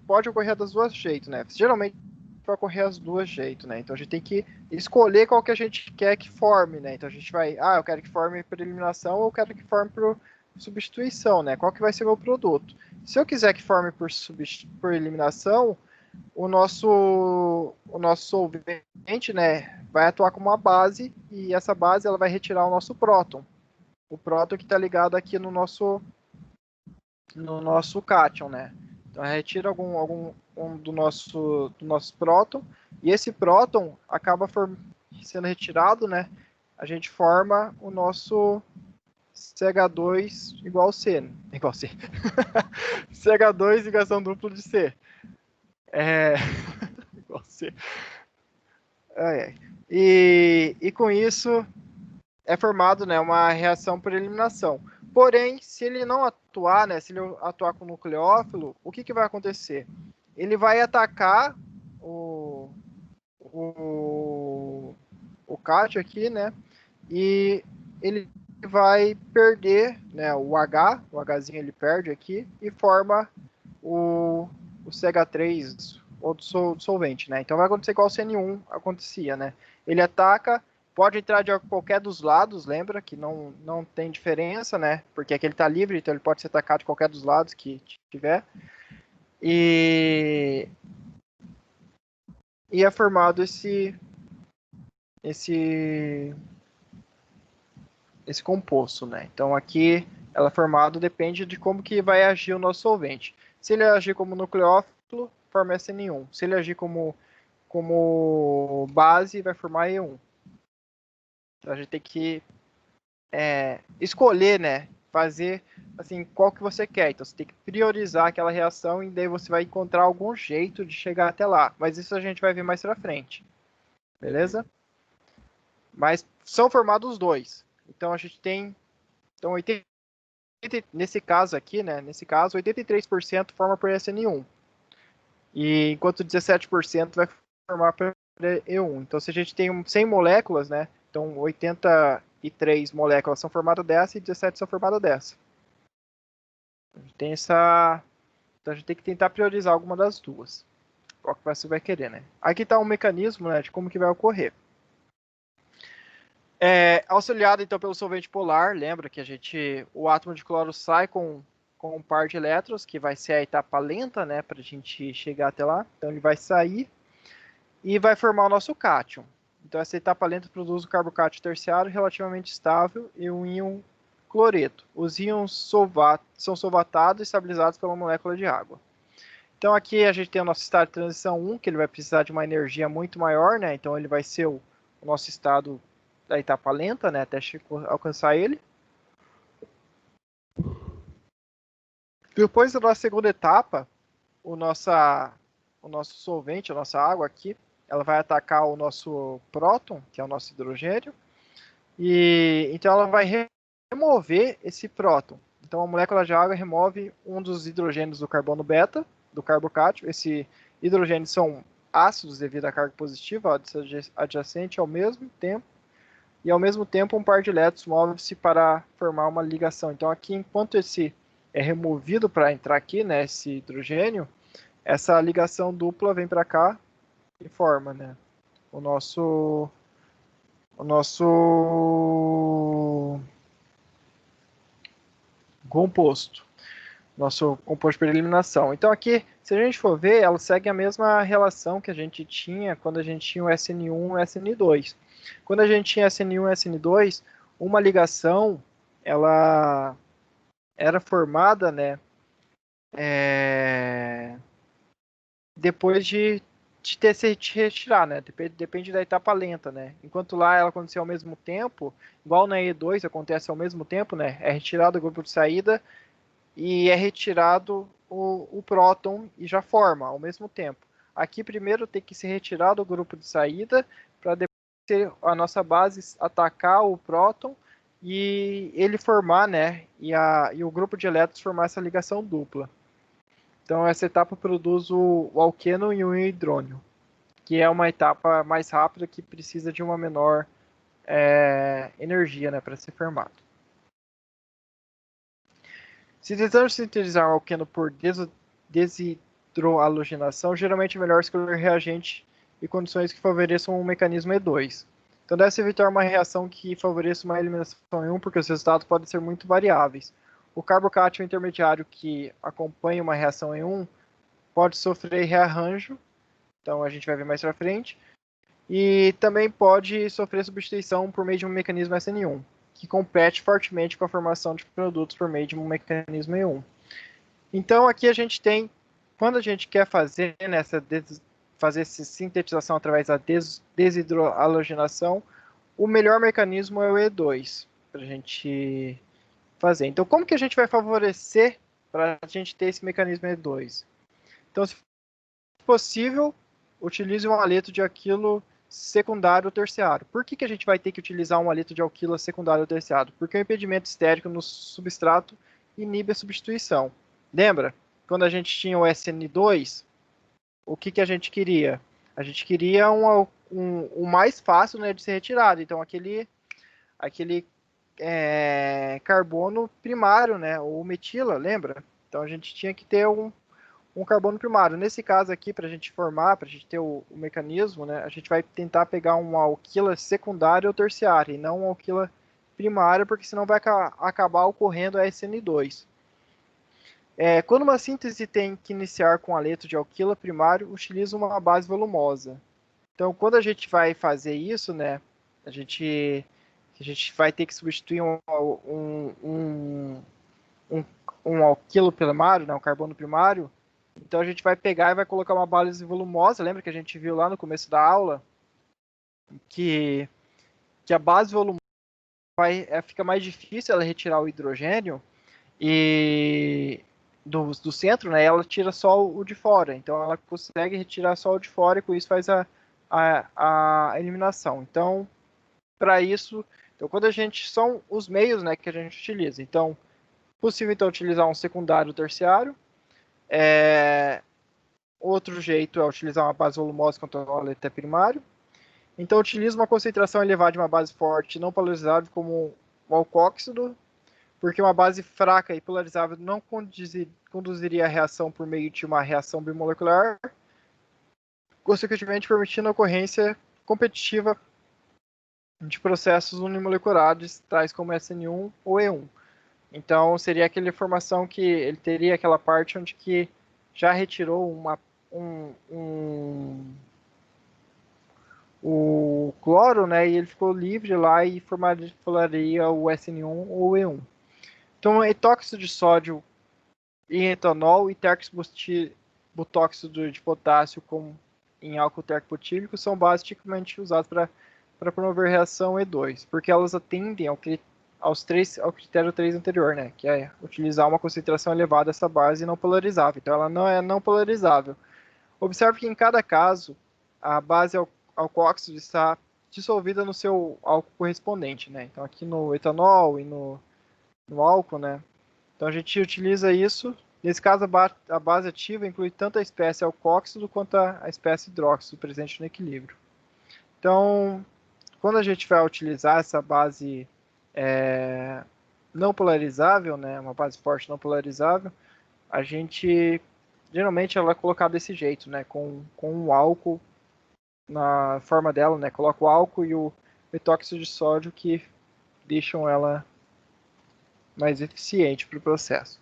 pode ocorrer das duas jeitos, né? Geralmente vai ocorrer as duas jeitos, né? Então a gente tem que escolher qual que a gente quer que forme, né? Então a gente vai, eu quero que forme por eliminação ou eu quero que forme por substituição, né? Qual que vai ser o meu produto? Se eu quiser que forme por eliminação, o nosso solvente, né, vai atuar como uma base e essa base ela vai retirar o nosso próton. O próton que está ligado aqui no nosso cátion, né? Então retira do nosso próton e esse próton acaba sendo retirado, né? A gente forma o nosso CH2 igual C, né? Igual C. CH2 ligação dupla de C. Igual C. E com isso é formado, né, uma reação por eliminação. Porém, se ele não atuar, né, se ele atuar com o nucleófilo, o que vai acontecer? Ele vai atacar o cátion aqui, né, e ele vai perder, né, o Hzinho ele perde aqui e forma o CH3 ou do solvente, né? Então vai acontecer igual o CN1 acontecia, né? Ele ataca, pode entrar de qualquer dos lados, lembra que não tem diferença, né? Porque aqui ele está livre, então ele pode ser atacado de qualquer dos lados que tiver. E é formado esse composto, né? Então aqui ela é formado depende de como que vai agir o nosso solvente. Se ele agir como nucleófilo, forma SN1. Se ele agir como base, vai formar E1. Então a gente tem que escolher, né? Fazer assim qual que você quer. Então você tem que priorizar aquela reação e daí você vai encontrar algum jeito de chegar até lá. Mas isso a gente vai ver mais pra frente. Beleza? Mas são formados os dois. Então a gente tem nesse caso aqui, né? Nesse caso, 83% forma por SN1. E enquanto 17% vai formar por E1. Então, se a gente tem 100 moléculas, né? Então, 83 moléculas são formadas dessa e 17 são formadas dessa. A gente tem então, a gente tem que tentar priorizar alguma das duas. Qual que você vai querer, né? Aqui está um mecanismo, né, de como que vai ocorrer. Auxiliado, então, pelo solvente polar. Lembra que o átomo de cloro sai com com um par de elétrons, que vai ser a etapa lenta, né, para a gente chegar até lá. Então ele vai sair e vai formar o nosso cátion. Então essa etapa lenta produz o carbocátion terciário relativamente estável e um íon cloreto. Os íons são solvatados e estabilizados pela molécula de água. Então aqui a gente tem o nosso estado de transição 1, que ele vai precisar de uma energia muito maior, né? Então ele vai ser o nosso estado da etapa lenta, né? Até alcançar ele. Depois da nossa segunda etapa, o nosso solvente, a nossa água aqui, ela vai atacar o nosso próton, que é o nosso hidrogênio, e então ela vai remover esse próton. Então a molécula de água remove um dos hidrogênios do carbono beta, do carbocátion. Esse hidrogênio são ácidos devido à carga positiva adjacente ao mesmo tempo, e ao mesmo tempo um par de elétrons move-se para formar uma ligação. Então aqui, enquanto esse é removido para entrar aqui, né, esse hidrogênio, essa ligação dupla vem para cá e forma, né, o nosso composto, nosso composto por eliminação. Então aqui, se a gente for ver, ela segue a mesma relação que a gente tinha quando a gente tinha o SN1 e o SN2. Quando a gente tinha SN1 e SN2, uma ligação, ela era formada, né, depois de ter se retirar, né? Depende da etapa lenta, né? Enquanto lá ela aconteceu ao mesmo tempo, igual na E2 acontece ao mesmo tempo, né? É retirado o grupo de saída e é retirado o próton e já forma ao mesmo tempo. Aqui primeiro tem que ser retirado o grupo de saída para depois a nossa base atacar o próton e ele formar, né? E o grupo de elétrons formar essa ligação dupla. Então essa etapa produz o alqueno e o hidrônio, que é uma etapa mais rápida que precisa de uma menor energia, né, para ser formado. Se desejamos sintetizar um alqueno por desidrohalogenação, geralmente é melhor escolher reagente e condições que favoreçam um mecanismo E2. Então deve-se evitar uma reação que favoreça uma eliminação E1, porque os resultados podem ser muito variáveis. O carbocátion intermediário que acompanha uma reação E1 pode sofrer rearranjo, então a gente vai ver mais para frente, e também pode sofrer substituição por meio de um mecanismo SN1, que compete fortemente com a formação de produtos por meio de um mecanismo E1. Então aqui a gente tem, quando a gente quer fazer fazer essa sintetização através da desidrohalogenação, o melhor mecanismo é o E2 para a gente fazer. Então como que a gente vai favorecer para a gente ter esse mecanismo E2? Então, se possível, utilize um haleto de alquilo secundário ou terciário. Por que a gente vai ter que utilizar um haleto de alquilo secundário ou terciário? Porque o impedimento estérico no substrato inibe a substituição. Lembra? Quando a gente tinha o SN2, o que a gente queria? A gente queria um mais fácil, né, de ser retirado. Então, aquele carbono primário, né, ou metila, lembra? Então, a gente tinha que ter um carbono primário. Nesse caso aqui, para a gente formar, para a gente ter o mecanismo, né, a gente vai tentar pegar uma alquila secundária ou terciária, e não uma alquila primária, porque senão vai acabar ocorrendo a SN2. Quando uma síntese tem que iniciar com haleto de alquila primário, utiliza uma base volumosa. Então, quando a gente vai fazer isso, né, a gente vai ter que substituir um alquilo primário, né, um carbono primário. Então a gente vai pegar e vai colocar uma base volumosa. Lembra que a gente viu lá no começo da aula que a base volumosa fica mais difícil ela retirar o hidrogênio e do centro, né? Ela tira só o de fora. Então ela consegue retirar só o de fora e com isso faz a eliminação. Então, para isso, então quando a gente são os meios, né, que a gente utiliza. Então, possível então utilizar um secundário, terciário. Outro jeito é utilizar uma base volumosa contra o haleto primário. Então, utiliza uma concentração elevada de uma base forte não polarizável como o alcóxido, porque uma base fraca e polarizável não conduziria a reação por meio de uma reação bimolecular, consequentemente permitindo a ocorrência competitiva de processos unimoleculares, tais como SN1 ou E1. Então seria aquela informação que ele teria aquela parte onde que já retirou o cloro, né? E ele ficou livre lá e formaria o SN1 ou E1. Então, etóxido de sódio e etanol e terxbutóxido de potássio em álcool tercobutílico são bases tipicamente usadas para promover reação E2, porque elas atendem ao critério 3 anterior, né, que é utilizar uma concentração elevada dessa base não polarizável. Então, ela não é não polarizável. Observe que em cada caso, a base alcoóxido está dissolvida no seu álcool correspondente, né? Então, aqui no etanol e no álcool, né? Então a gente utiliza isso. Nesse caso, a base ativa inclui tanto a espécie alcoóxido quanto a espécie hidróxido presente no equilíbrio. Então, quando a gente vai utilizar essa base não polarizável, né, uma base forte não polarizável, a gente geralmente ela é colocada desse jeito, né, com o álcool na forma dela, né, coloca o álcool e o etóxido de sódio que deixam ela mais eficiente para o processo.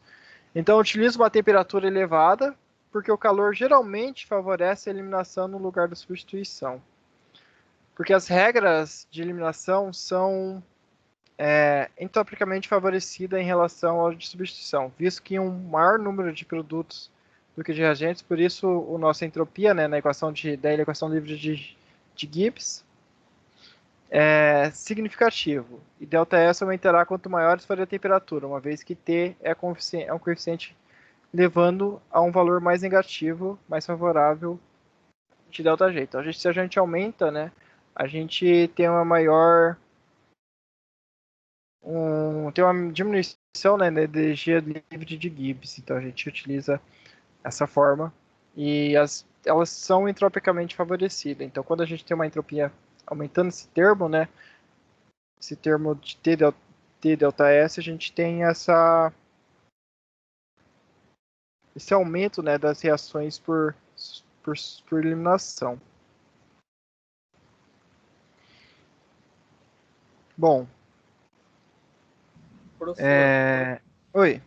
Então, utilizo uma temperatura elevada, porque o calor geralmente favorece a eliminação no lugar da substituição. Porque as regras de eliminação são entropicamente favorecidas em relação ao de substituição, visto que um maior número de produtos do que de reagentes, por isso a nossa entropia, né, na equação da equação livre de Gibbs, é significativo. E ΔS aumentará quanto maior for a temperatura, uma vez que T é um coeficiente levando a um valor mais negativo, mais favorável de ΔG. Então, se a gente aumenta, né, a gente tem uma maior tem uma diminuição, né, da energia livre de Gibbs. Então, a gente utiliza essa forma e elas são entropicamente favorecidas. Então, quando a gente tem uma entropia aumentando esse termo, né, esse termo de T ΔS, a gente tem esse aumento, né, das reações por eliminação. Bom, Professor, oi.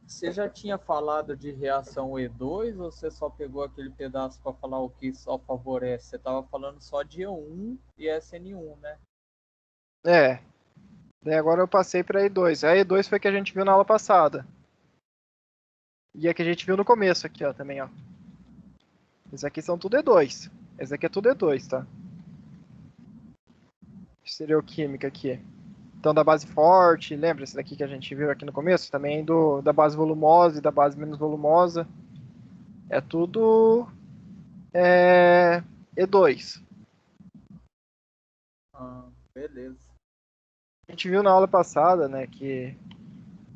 você já tinha falado de reação E2 ou você só pegou aquele pedaço para falar o que só favorece? Você estava falando só de E1 e SN1, né? Daí agora eu passei para a E2. A E2 foi que a gente viu na aula passada. E a que a gente viu no começo aqui, ó, também, ó. Esses aqui são tudo E2. Esse aqui é tudo E2, tá? Estereoquímica aqui. Então, da base forte, lembra esse daqui que a gente viu aqui no começo? Também da base volumosa e da base menos volumosa. É tudo E2. Beleza. A gente viu na aula passada, né, que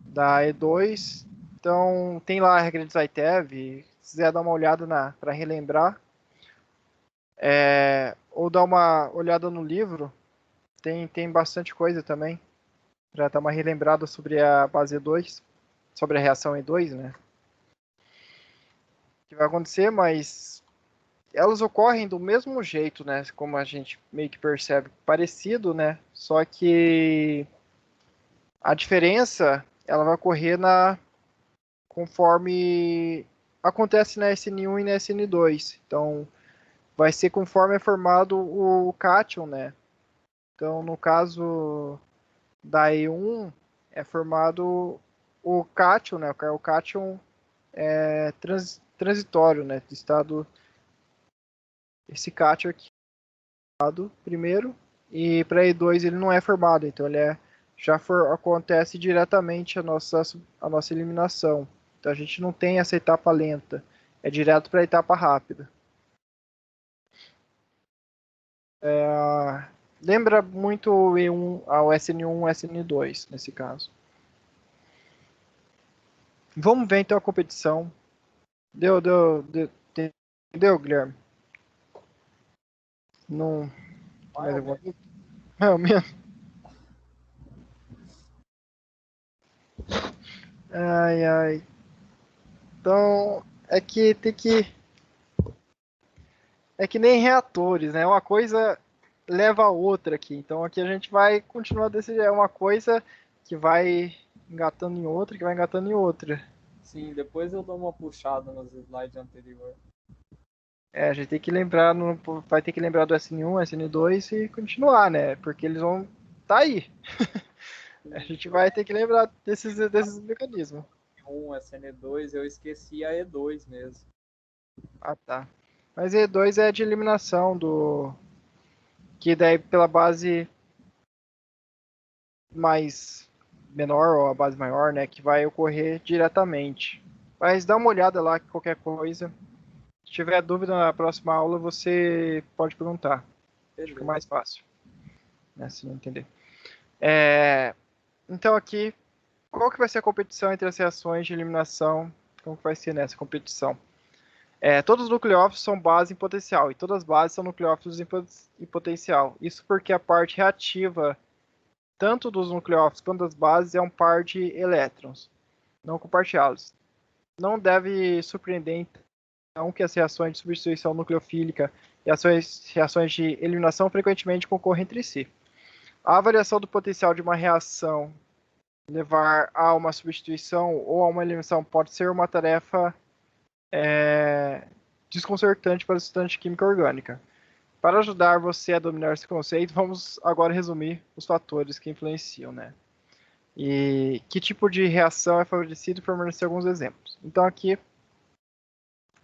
da E2, então tem lá a regra de Zaitev, se quiser dar uma olhada para relembrar, ou dar uma olhada no livro, tem bastante coisa também, para dar uma relembrada sobre a base E2, sobre a reação E2, né, que vai acontecer, mas elas ocorrem do mesmo jeito, né, como a gente meio que percebe, parecido, né, só que a diferença, ela vai ocorrer conforme acontece na SN1 e na SN2. Então, vai ser conforme é formado o cátion, né? Então, no caso da E1, é formado o cátion, né? O cátion é transitório, né? De estado, esse cátion aqui é formado primeiro, e para E2 ele não é formado, então acontece diretamente a nossa eliminação. Então a gente não tem essa etapa lenta, é direto para a etapa rápida. Lembra muito o E1 ao SN1 SN2 nesse caso. Vamos ver então a competição. Entendeu, Guilherme? Não. Mais alguma coisa? Realmente. Ai, ai. Então, é que tem que. É que nem reatores, né? Uma coisa leva a outra aqui. Então aqui a gente vai continuar desse. É uma coisa que vai engatando em outra, que vai engatando em outra. Sim, depois eu dou uma puxada nos slides anteriores. A gente tem que lembrar, vai ter que lembrar do SN1, SN2 e continuar, né? Porque eles vão tá aí. A gente vai ter que lembrar desses mecanismos. SN2, eu esqueci a E2 mesmo. Ah, tá. Mas E2 é de eliminação do. Que daí pela base mais menor ou a base maior, né? Que vai ocorrer diretamente. Mas dá uma olhada lá, qualquer coisa. Se tiver dúvida na próxima aula, você pode perguntar. Fica Beleza. mais fácil, né? Se não entender. Então aqui, qual que vai ser a competição entre as reações de eliminação? Como que vai ser nessa competição? Todos os nucleófilos são base em potencial e todas as bases são nucleófilos em potencial. Isso porque a parte reativa, tanto dos nucleófilos quanto das bases, é um par de elétrons, não compartilhados. Não deve surpreender, então, que as reações de substituição nucleofílica e as reações de eliminação frequentemente concorrem entre si. A variação do potencial de uma reação levar a uma substituição ou a uma eliminação pode ser uma tarefa desconcertante para o estudante de química orgânica. Para ajudar você a dominar esse conceito, vamos agora resumir os fatores que influenciam, né? E que tipo de reação é favorecido e fornecer alguns exemplos. Então aqui,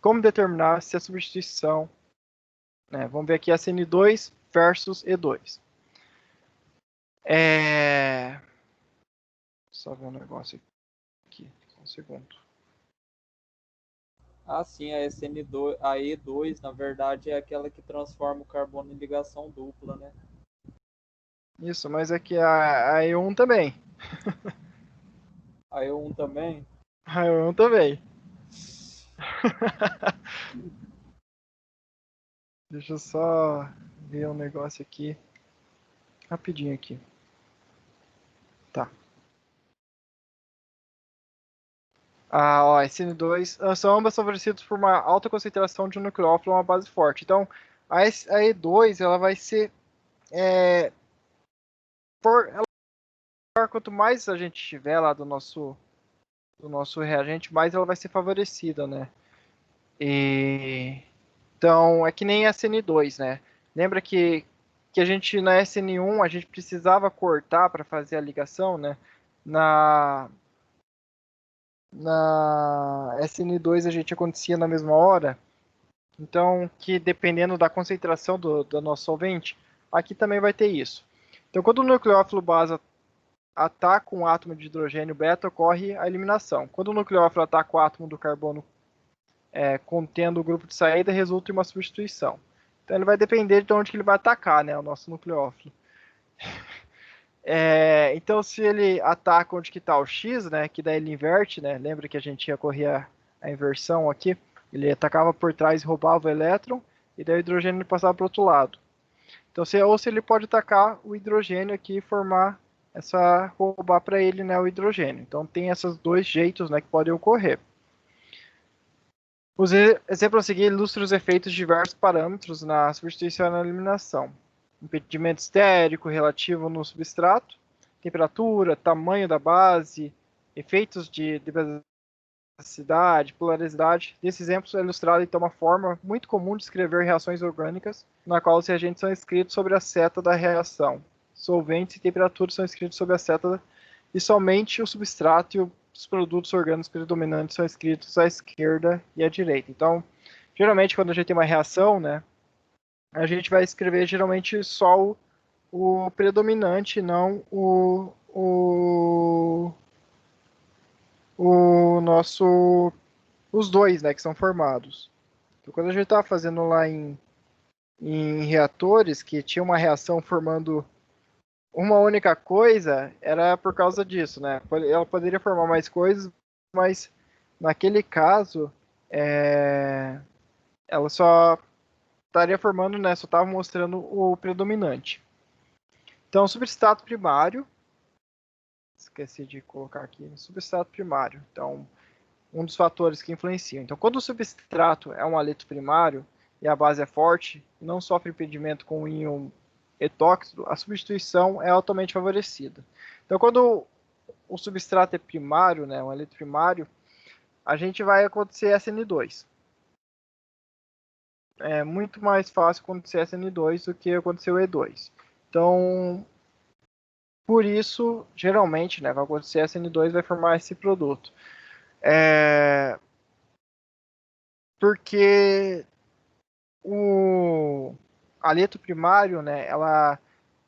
como determinar se a substituição, né? Vamos ver aqui SN2 versus E2. Só ver um negócio aqui, só um segundo. Ah, sim, a SN2, a E2, na verdade, é aquela que transforma o carbono em ligação dupla, né? Isso, mas aqui a E1 também. A E1 também? A E1 também. Deixa eu só ver um negócio aqui. Rapidinho aqui. Tá. Ó, SN2 são ambas favorecidas por uma alta concentração de um nucleófilo uma base forte. Então, a E2 ela vai ser quanto mais a gente tiver lá do nosso reagente, mais ela vai ser favorecida, né? Então, é que nem a SN2, né? Lembra que a gente na SN1 a gente precisava cortar para fazer a ligação, né? Na Na SN2 a gente acontecia na mesma hora, então que dependendo da concentração do nosso solvente, aqui também vai ter isso. Então quando o nucleófilo base ataca um átomo de hidrogênio beta, ocorre a eliminação. Quando o nucleófilo ataca o átomo do carbono contendo o grupo de saída, resulta em uma substituição. Então ele vai depender de onde que ele vai atacar, né, o nosso nucleófilo. Então, se ele ataca onde que está o X, né, que daí ele inverte, né, lembra que a gente ia correr a inversão aqui, ele atacava por trás e roubava o elétron, e daí o hidrogênio passava para o outro lado. Então, ou se ele pode atacar o hidrogênio aqui e formar roubar para ele, né, o hidrogênio. Então, tem esses dois jeitos, né, que podem ocorrer. Os exemplos a seguir ilustram os efeitos de diversos parâmetros na substituição e na eliminação. Impedimento estérico relativo no substrato, temperatura, tamanho da base, efeitos de diversidade, polaridade. Nesse exemplo é ilustrado então uma forma muito comum de escrever reações orgânicas, na qual os reagentes são escritos sobre a seta da reação. Solventes e temperaturas são escritos sobre a seta e somente o substrato e os produtos orgânicos predominantes são escritos à esquerda e à direita. Então, geralmente quando a gente tem uma reação, né, a gente vai escrever geralmente só o predominante, não o nosso, os dois, né, que são formados. Então, quando a gente estava fazendo lá em reatores que tinha uma reação formando uma única coisa, era por causa disso, né? Ela poderia formar mais coisas, mas naquele caso, ela só estaria formando, né? Só estava mostrando o predominante. Então, substrato primário, esqueci de colocar aqui, substrato primário. Então, um dos fatores que influenciam. Então, quando o substrato é um haleto primário e a base é forte e não sofre impedimento com o íon etóxido, a substituição é altamente favorecida. Então, quando o substrato é primário, né, um haleto primário, a gente vai acontecer SN2. É muito mais fácil acontecer SN2 do que acontecer o E2. Então, por isso, geralmente, né, vai acontecer SN2 vai formar esse produto. Porque o haleto primário, né, ela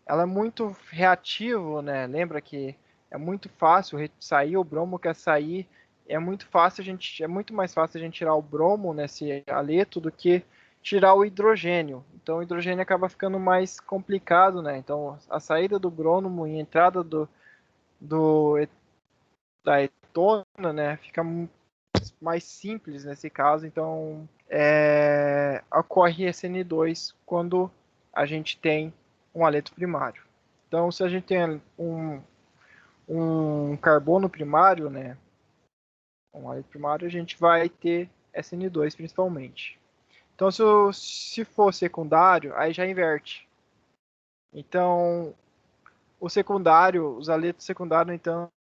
é muito reativo, né? Lembra que é muito fácil sair, o bromo quer sair, é muito fácil é muito mais fácil a gente tirar o bromo nesse haleto do que tirar o hidrogênio. Então o hidrogênio acaba ficando mais complicado, né? Então a saída do bromo e a entrada do da etona, né, fica mais simples nesse caso. Então ocorre SN2 quando a gente tem um haleto primário. Então, se a gente tem um carbono primário, né, um haleto primário, a gente vai ter SN2 principalmente. Então, se for secundário, aí já inverte. Então, o secundário, os haletos secundários, no entanto,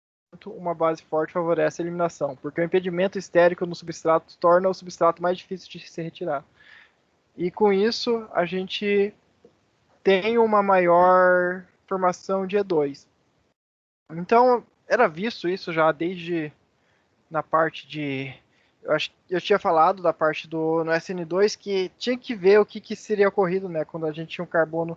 uma base forte favorece a eliminação, porque o impedimento estérico no substrato torna o substrato mais difícil de se retirar. E com isso, a gente tem uma maior formação de E2. Então, era visto isso já desde na parte de... Eu tinha falado da parte no SN2 que tinha que ver o que seria ocorrido, né, quando a gente tinha um carbono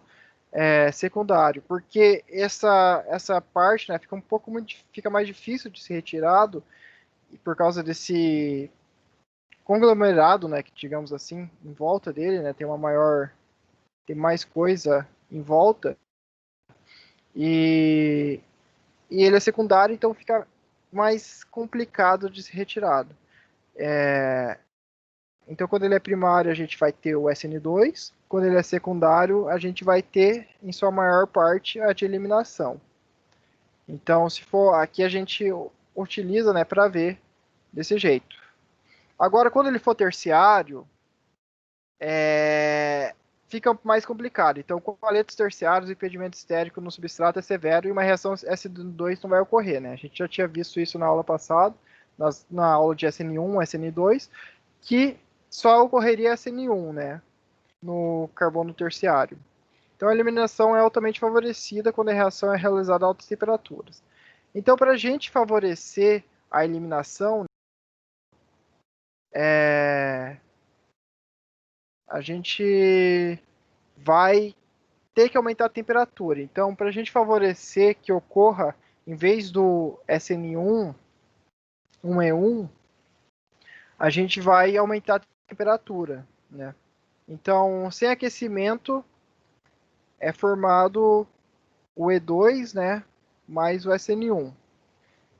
secundário, porque essa parte, né, fica mais difícil de ser retirado por causa desse conglomerado, né, que digamos assim, em volta dele, né, tem mais coisa em volta e ele é secundário, então fica mais complicado de ser retirado. Então, quando ele é primário, a gente vai ter o SN2. Quando ele é secundário, a gente vai ter, em sua maior parte, a de eliminação. Então, se for aqui, a gente utiliza, né, para ver desse jeito. Agora, quando ele for terciário, fica mais complicado. Então, com haletos terciários, o impedimento estérico no substrato é severo e uma reação SN2 não vai ocorrer, né? A gente já tinha visto isso na aula passada, na aula de SN1, SN2, que só ocorreria SN1, né? No carbono terciário. Então, a eliminação é altamente favorecida quando a reação é realizada a altas temperaturas. Então, para a gente favorecer a eliminação, a gente vai ter que aumentar a temperatura. Então, para a gente favorecer que ocorra, em vez do SN1, um E1, a gente vai aumentar a temperatura, né? Então, sem aquecimento, é formado o E2, né, mais o SN1.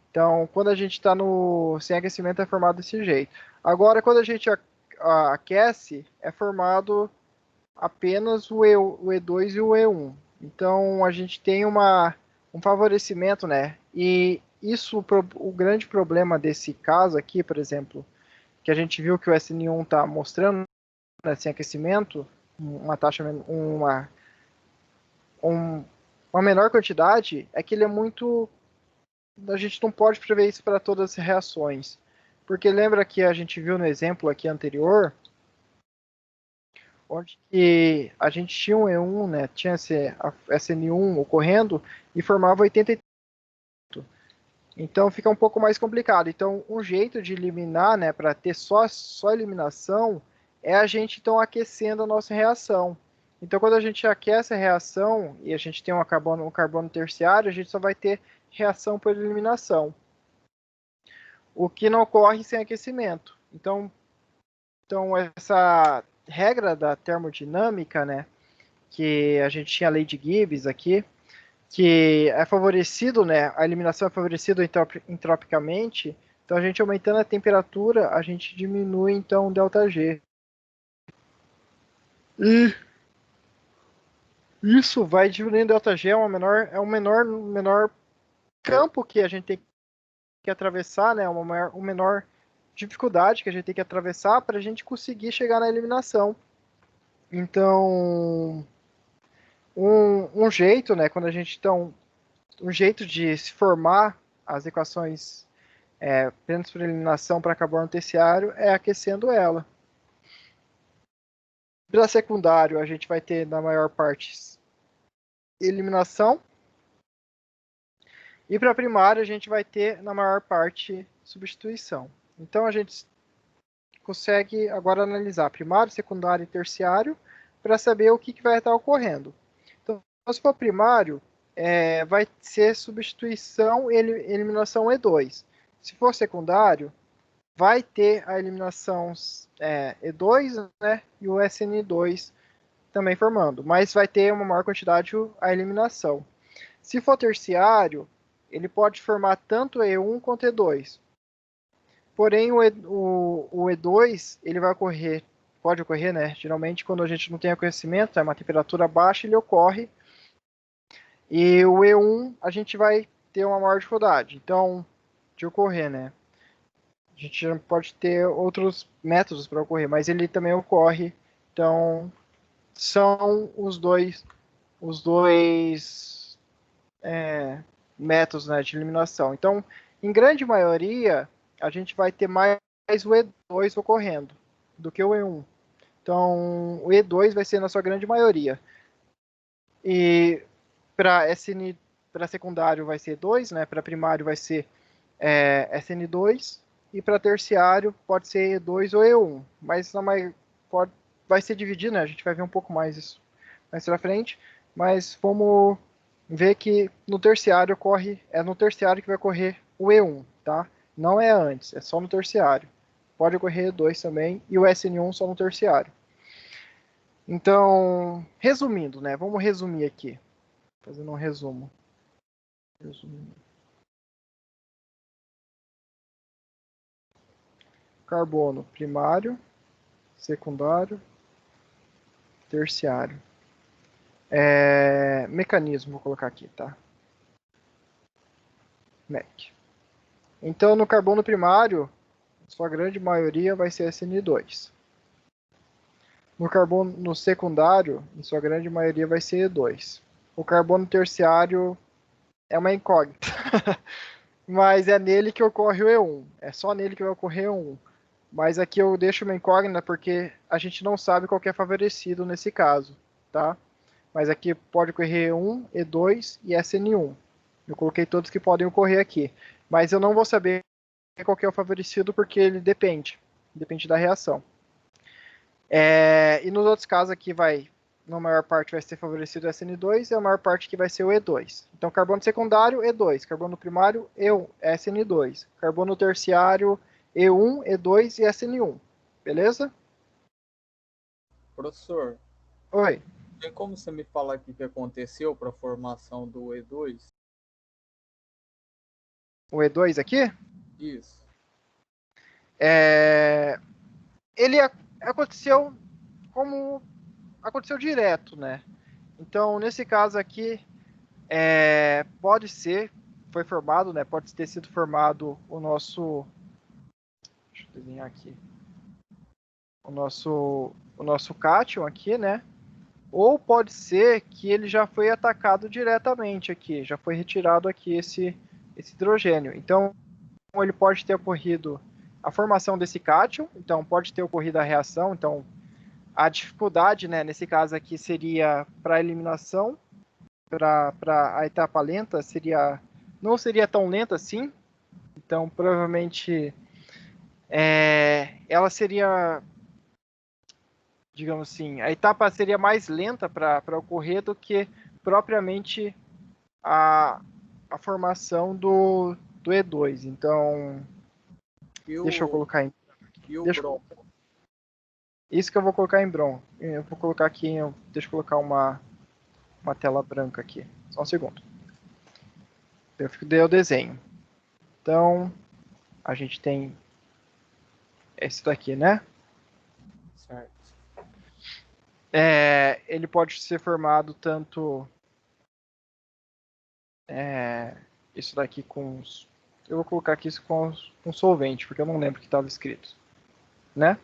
Então, quando a gente está sem aquecimento, é formado desse jeito. Agora, quando a gente aquece, é formado apenas o E2 e o E1. Então, a gente tem um favorecimento, né? E isso, o grande problema desse caso aqui, por exemplo, que a gente viu que o SN1 está mostrando, né, sem aquecimento, uma taxa, uma menor quantidade, é que ele é muito... A gente não pode prever isso para todas as reações. Porque lembra que a gente viu no exemplo aqui anterior, onde que a gente tinha um E1, né, tinha a SN1 ocorrendo e formava 88. Então fica um pouco mais complicado. Então um jeito de eliminar, né, para ter só eliminação, é a gente então aquecendo a nossa reação. Então quando a gente aquece a reação e a gente tem um carbono terciário, a gente só vai ter reação por eliminação. O que não ocorre sem aquecimento. Então essa regra da termodinâmica, né, que a gente tinha a lei de Gibbs aqui, que é favorecido, né, a eliminação é favorecida entropicamente, então a gente aumentando a temperatura, a gente diminui então o ΔG. E isso vai diminuindo o ΔG, é um menor campo que a gente tem que atravessar, né, uma menor dificuldade que a gente tem que atravessar para a gente conseguir chegar na eliminação. Então, um jeito, né, quando a gente um jeito de se formar as equações apenas por eliminação para carbono terciário é aquecendo ela. Para secundário, a gente vai ter, na maior parte, eliminação. E para primário, a gente vai ter, na maior parte, substituição. Então, a gente consegue agora analisar primário, secundário e terciário para saber o que vai estar ocorrendo. Então, se for primário, vai ser substituição e eliminação E2. Se for secundário, vai ter a eliminação E2, né, e o SN2 também formando, mas vai ter uma maior quantidade a eliminação. Se for terciário, ele pode formar tanto E1 quanto E2. Porém, o E2 ele pode ocorrer, né? Geralmente, quando a gente não tem aquecimento, é uma temperatura baixa, ele ocorre. E o E1 a gente vai ter uma maior dificuldade. Então, de ocorrer, né? A gente pode ter outros métodos para ocorrer, mas ele também ocorre. Então, são os dois métodos, né, de eliminação. Então, em grande maioria, a gente vai ter mais o E2 ocorrendo do que o E1. Então, o E2 vai ser na sua grande maioria. E para secundário vai ser 2, né? Para primário vai ser SN2 e para terciário pode ser E2 ou E1, mas vai ser dividido, né? A gente vai ver um pouco mais isso mais para frente, mas vamos ver que no terciário no terciário que vai ocorrer o E1, tá? Não é antes, é só no terciário. Pode ocorrer E2 também e o SN1 só no terciário. Então, resumindo, né? Vamos resumir aqui, fazendo um resumo. Carbono primário, secundário, terciário. Mecanismo, vou colocar aqui, tá? MEC. Então, no carbono primário, sua grande maioria vai ser SN2. No carbono secundário, em sua grande maioria vai ser E2. O carbono terciário é uma incógnita, mas é nele que ocorre o E1. É só nele que vai ocorrer o E1. Mas aqui eu deixo uma incógnita porque a gente não sabe qual que é favorecido nesse caso, tá? Mas aqui pode ocorrer E1, E2 e SN1. Eu coloquei todos que podem ocorrer aqui. Mas eu não vou saber qual que é o favorecido porque ele depende da reação. E nos outros casos aqui na maior parte vai ser favorecido o SN2 e a maior parte que vai ser o E2. Então, carbono secundário, E2. Carbono primário, E1, SN2. Carbono terciário, E1, E2 e SN1. Beleza? Professor, Oi. tem como você me falar o que aconteceu para a formação do E2? O E2 aqui? Isso. Ele aconteceu como aconteceu direto, né? Então, nesse caso aqui, pode ser, foi formado, né? Pode ter sido formado o nosso. Deixa eu desenhar aqui. O nosso cátion aqui, né? Ou pode ser que ele já foi atacado diretamente aqui, já foi retirado aqui esse hidrogênio. Então, ele pode ter ocorrido a formação desse cátion, então pode ter ocorrido a reação, então a dificuldade, né, nesse caso aqui seria para a eliminação, para a etapa lenta, não seria tão lenta assim, então provavelmente ela seria, digamos assim, a etapa seria mais lenta para ocorrer do que propriamente a formação do E2. Então, deixa eu colocar em. Bronco? Isso que eu vou colocar em Bron. Eu vou colocar aqui, deixa eu colocar uma tela branca aqui. Só um segundo. Eu dei o desenho. Então, a gente tem esse daqui, né? Certo. Ele pode ser formado tanto isso daqui com. Eu vou colocar aqui isso com solvente, porque eu não lembro o que estava escrito. Né?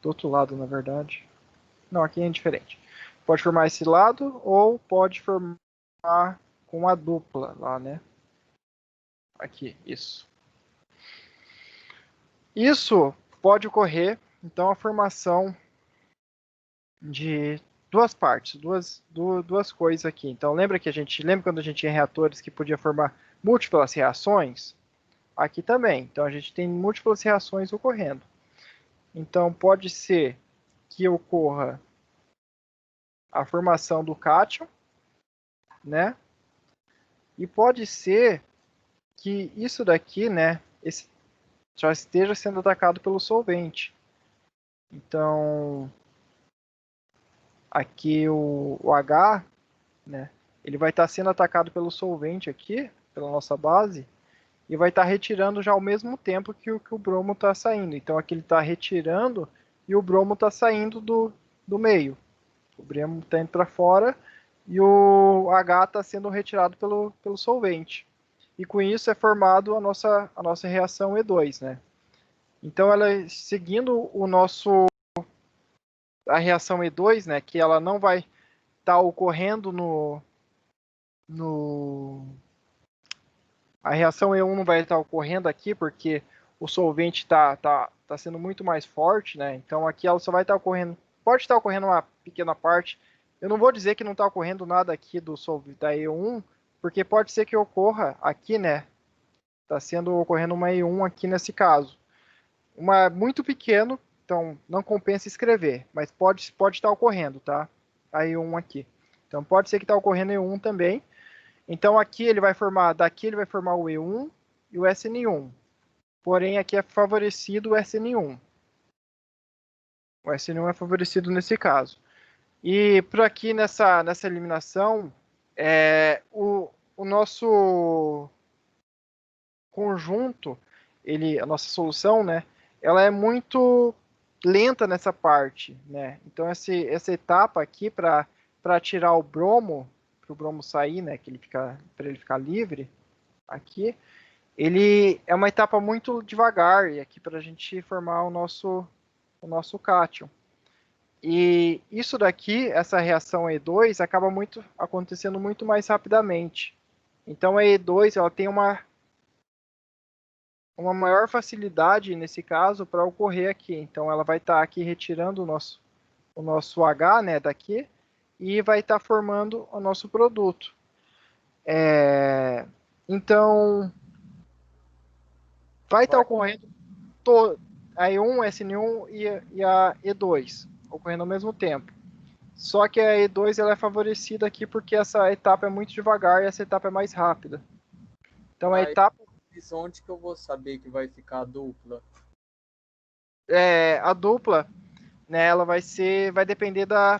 Do outro lado, na verdade. Não, aqui é diferente. Pode formar esse lado ou pode formar com a dupla lá, né? Aqui, isso. Isso pode ocorrer, então, a formação de duas partes, duas coisas aqui. Então, lembra quando a gente tinha reatores que podia formar múltiplas reações? Aqui também. Então, a gente tem múltiplas reações ocorrendo. Então, pode ser que ocorra a formação do cátion, né? E pode ser que isso daqui, né, já esteja sendo atacado pelo solvente. Então, aqui o H, né, ele vai estar sendo atacado pelo solvente aqui, pela nossa base, e vai estar retirando já ao mesmo tempo que o bromo está saindo. Então, aqui ele está retirando e o bromo está saindo do meio. O bromo está indo para fora e o H está sendo retirado pelo solvente. E com isso é formado a nossa reação E2, né? Então, ela seguindo a reação E2, né, que ela não vai estar ocorrendo a reação E1 não vai estar ocorrendo aqui porque o solvente tá sendo muito mais forte, né? Então aqui ela só vai estar ocorrendo, pode estar ocorrendo uma pequena parte. Eu não vou dizer que não está ocorrendo nada aqui da E1, porque pode ser que ocorra aqui, né? Está sendo ocorrendo uma E1 aqui nesse caso. Uma muito pequeno, então não compensa escrever, mas pode estar ocorrendo, tá? A E1 aqui. Então pode ser que está ocorrendo E1 também. Então aqui daqui ele vai formar o E1 e o SN1. Porém aqui é favorecido o SN1. O SN1 é favorecido nesse caso. E por aqui nessa eliminação, o nosso conjunto, a nossa solução, né, ela é muito lenta nessa parte, né? Então essa etapa aqui para tirar o bromo, para o bromo sair, né, para ele ficar livre, aqui, ele é uma etapa muito devagar e aqui para a gente formar o nosso cátion. E isso daqui, essa reação E2, acaba acontecendo muito mais rapidamente. Então a E2 ela tem uma maior facilidade nesse caso para ocorrer aqui. Então ela vai estar aqui retirando o nosso H, né, daqui e vai estar formando o nosso produto. Então vai estar ocorrendo a E1, SN1 e a E2 ocorrendo ao mesmo tempo. Só que a E2 ela é favorecida aqui porque essa etapa é muito devagar e essa etapa é mais rápida. Então a etapa. Onde que eu vou saber que vai ficar a dupla? A dupla, né, ela vai depender da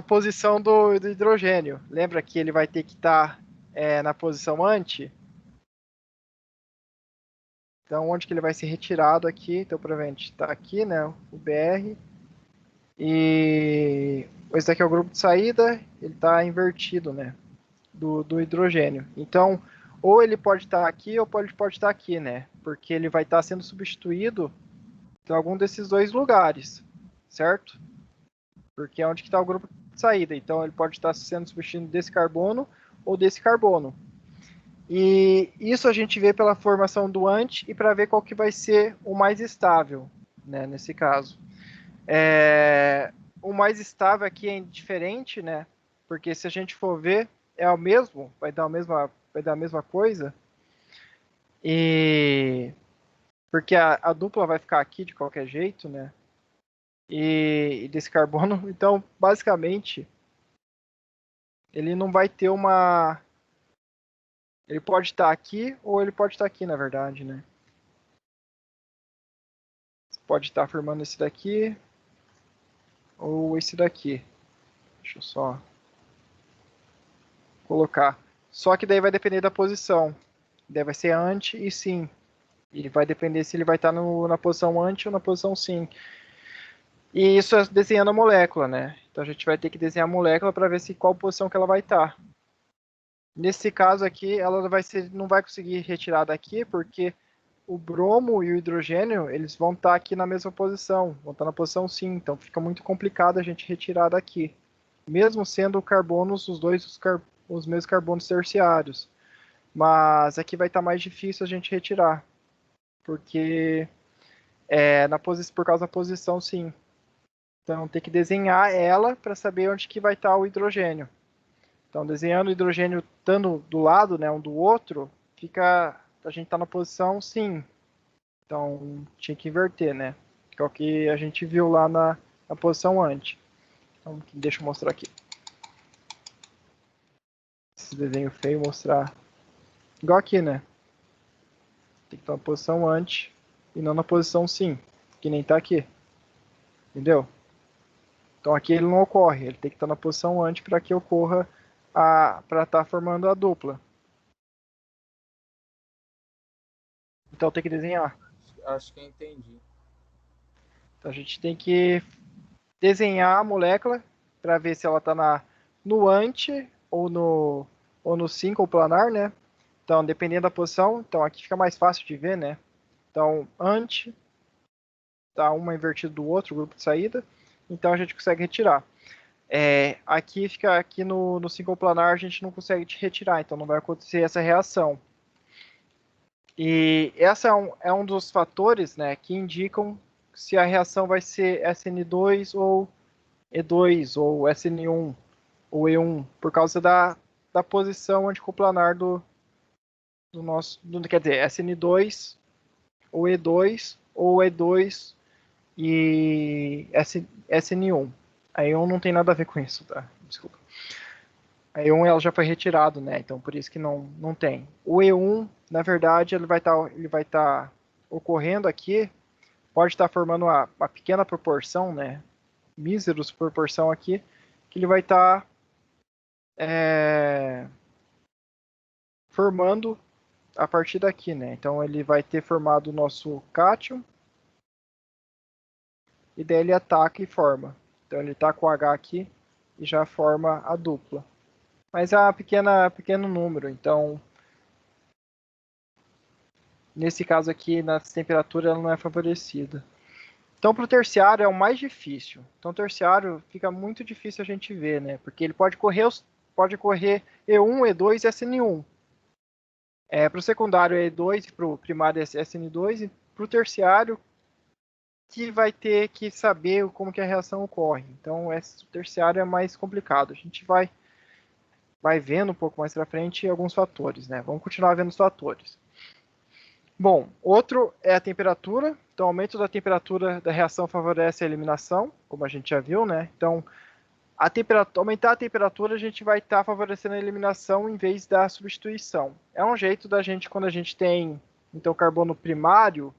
posição do hidrogênio. Lembra que ele vai ter que estar na posição anti? Então, onde que ele vai ser retirado aqui? Então, provavelmente está aqui, né? O BR. E esse daqui é o grupo de saída, ele está invertido, né? Do hidrogênio. Então, ou ele pode estar aqui ou pode estar aqui, né? Porque ele vai estar sendo substituído em algum desses dois lugares, certo? Porque é onde está o grupo de saída. Então, ele pode estar sendo substituído desse carbono ou desse carbono. E isso a gente vê pela formação do anti e para ver qual que vai ser o mais estável, né, nesse caso. O mais estável aqui é diferente, né? Porque se a gente for ver, é o mesmo, vai dar a mesma coisa. E porque a dupla vai ficar aqui de qualquer jeito, né? E desse carbono, então basicamente ele não vai ter uma. Ele pode estar aqui ou ele pode estar aqui, na verdade, né? Pode estar formando esse daqui ou esse daqui. Deixa eu só colocar. Só que daí vai depender da posição. Daí vai ser anti e sim. E vai depender se ele vai estar na posição anti ou na posição sim. E isso é desenhando a molécula, né? Então a gente vai ter que desenhar a molécula para ver qual posição que ela vai estar. Nesse caso aqui, ela não vai conseguir retirar daqui, porque o bromo e o hidrogênio, eles vão estar aqui na mesma posição, vão estar na posição sim, então fica muito complicado a gente retirar daqui. mesmo sendo carbonos, os mesmos carbonos terciários. Mas aqui vai estar mais difícil a gente retirar, porque por causa da posição, sim. Então tem que desenhar ela para saber onde que vai estar o hidrogênio. Então desenhando o hidrogênio estando do lado, né, um do outro, a gente está na posição sim. Então tinha que inverter, né? Que é o que a gente viu lá na posição antes. Então, deixa eu mostrar aqui. Esse desenho feio mostrar. Igual aqui, né? Tem que estar na posição antes e não na posição sim, que nem está aqui. Entendeu? Então aqui ele não ocorre, ele tem que estar na posição antes para que ocorra para estar formando a dupla. Então tem que desenhar. Acho que eu entendi. Então a gente tem que desenhar a molécula para ver se ela está no anti ou no sincroplanar, né? Então dependendo da posição, então aqui fica mais fácil de ver, né? Então anti tá uma invertido do outro, o grupo de saída, então a gente consegue retirar. Aqui no sincroplanar a gente não consegue retirar, então não vai acontecer essa reação. E essa é um dos fatores, né, que indicam se a reação vai ser SN2 ou E2 ou SN1 ou E1, por causa da posição anticoplanar do nosso, quer dizer, SN2 ou E2 ou E2 e SN1. A E1 não tem nada a ver com isso, tá? Desculpa. A E1 ela já foi retirado, né? Então por isso que não tem. O E1, na verdade, ele vai estar ocorrendo aqui, pode estar formando uma pequena proporção, né? Míseros proporção aqui, que ele vai estar formando a partir daqui, né? Então ele vai ter formado o nosso cátion e daí ele ataca e forma. Então ele está com o H aqui e já forma a dupla. Mas é pequeno número, então nesse caso aqui, na temperatura, ela não é favorecida. Então, para o terciário é o mais difícil. Então, o terciário fica muito difícil a gente ver, né? Porque ele pode correr E1, E2 e SN1. Para o secundário é E2 e para o primário é SN2. E para o terciário, que vai ter que saber como que a reação ocorre. Então, o terciário é mais complicado. A gente vai vendo um pouco mais para frente alguns fatores, né? Vamos continuar vendo os fatores. Bom, outro é a temperatura. Então, o aumento da temperatura da reação favorece a eliminação, como a gente já viu, né? Então, aumentar a temperatura, a gente vai estar favorecendo a eliminação em vez da substituição. É um jeito da gente, quando a gente tem então carbono primário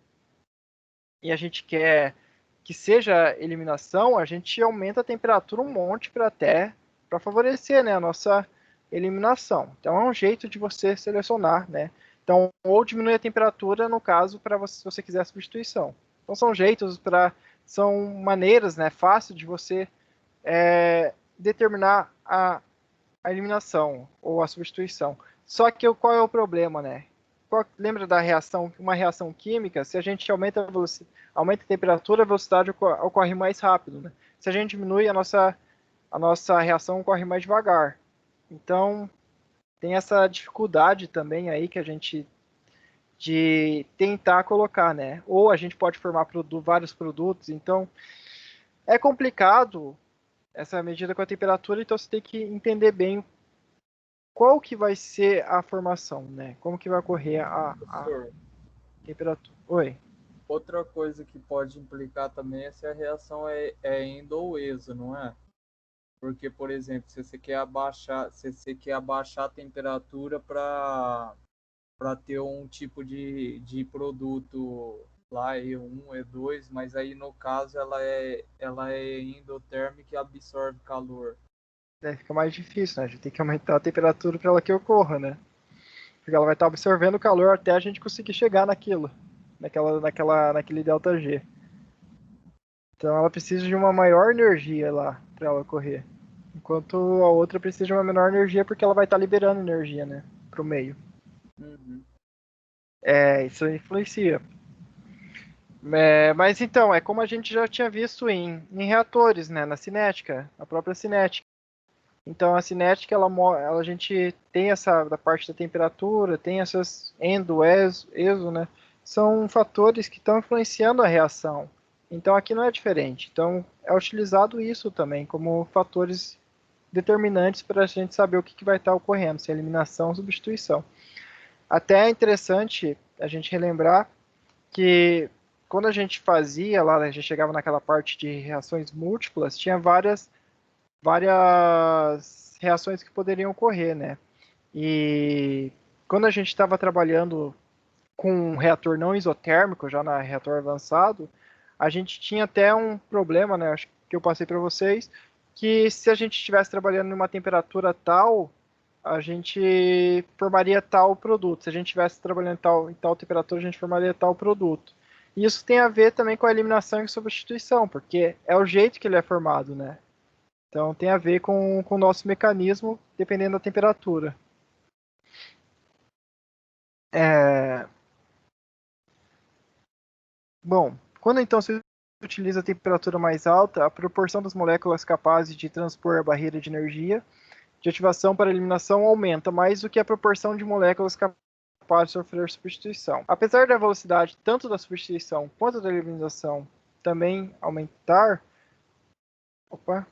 e a gente quer que seja eliminação, a gente aumenta a temperatura um monte para favorecer, né, a nossa eliminação. Então é um jeito de você selecionar, né? Então, ou diminuir a temperatura, no caso, para você, se você quiser a substituição. Então são maneiras, né, fácil de você determinar a eliminação ou a substituição. Só que qual é o problema, né? Lembra da reação, uma reação química? Se a gente aumenta a temperatura, a velocidade ocorre mais rápido, né? Se a gente diminui, a nossa reação ocorre mais devagar. Então, tem essa dificuldade também aí que a gente de tentar colocar, né? Ou a gente pode formar vários produtos, então é complicado essa medida com a temperatura, então você tem que entender bem qual que vai ser a formação, né? Como que vai ocorrer a Professor, temperatura. Oi. outra coisa que pode implicar também é se a reação é endo ou exo, não é? Porque, por exemplo, se você quer abaixar a temperatura para ter um tipo de produto lá, E1, E2, mas aí no caso ela é endotérmica e absorve calor. Fica mais difícil, né? A gente tem que aumentar a temperatura para ela que ocorra, né? Porque ela vai estar absorvendo o calor até a gente conseguir chegar naquele delta G. Então ela precisa de uma maior energia lá para ela ocorrer. Enquanto a outra precisa de uma menor energia porque ela vai estar liberando energia, né? Para o meio. Uhum. Isso influencia. Mas então, é como a gente já tinha visto em reatores, né? Na cinética, a própria cinética. Então a cinética, a gente tem essa da parte da temperatura, tem essas endo, exo, né? São fatores que estão influenciando a reação. Então aqui não é diferente. Então é utilizado isso também como fatores determinantes para a gente saber o que vai estar ocorrendo, se é eliminação ou substituição. Até é interessante a gente relembrar que quando a gente fazia lá, a gente chegava naquela parte de reações múltiplas, tinha várias reações que poderiam ocorrer, né? E quando a gente estava trabalhando com um reator não isotérmico, já na reator avançado, a gente tinha até um problema, né? Acho que eu passei para vocês, que se a gente estivesse trabalhando em uma temperatura tal, a gente formaria tal produto. Se a gente estivesse trabalhando em tal temperatura, a gente formaria tal produto. E isso tem a ver também com a eliminação e substituição, porque é o jeito que ele é formado, né? Então tem a ver com o nosso mecanismo, dependendo da temperatura. É... Bom, quando então se utiliza a temperatura mais alta, a proporção das moléculas capazes de transpor a barreira de energia de ativação para eliminação aumenta mais do que a proporção de moléculas capazes de sofrer substituição. Apesar da velocidade tanto da substituição quanto da eliminação também aumentar, opa,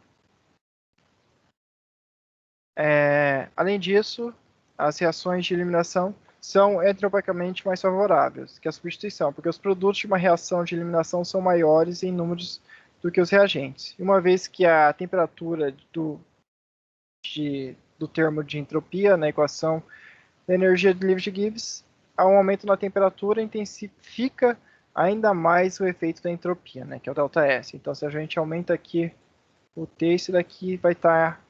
além disso, as reações de eliminação são entropicamente mais favoráveis que a substituição, porque os produtos de uma reação de eliminação são maiores em números do que os reagentes. E uma vez que a temperatura do termo de entropia na equação da energia de Lipschitz, há um aumento na temperatura intensifica ainda mais o efeito da entropia, né, que é o ΔS. Então, se a gente aumenta aqui o T, esse daqui vai estar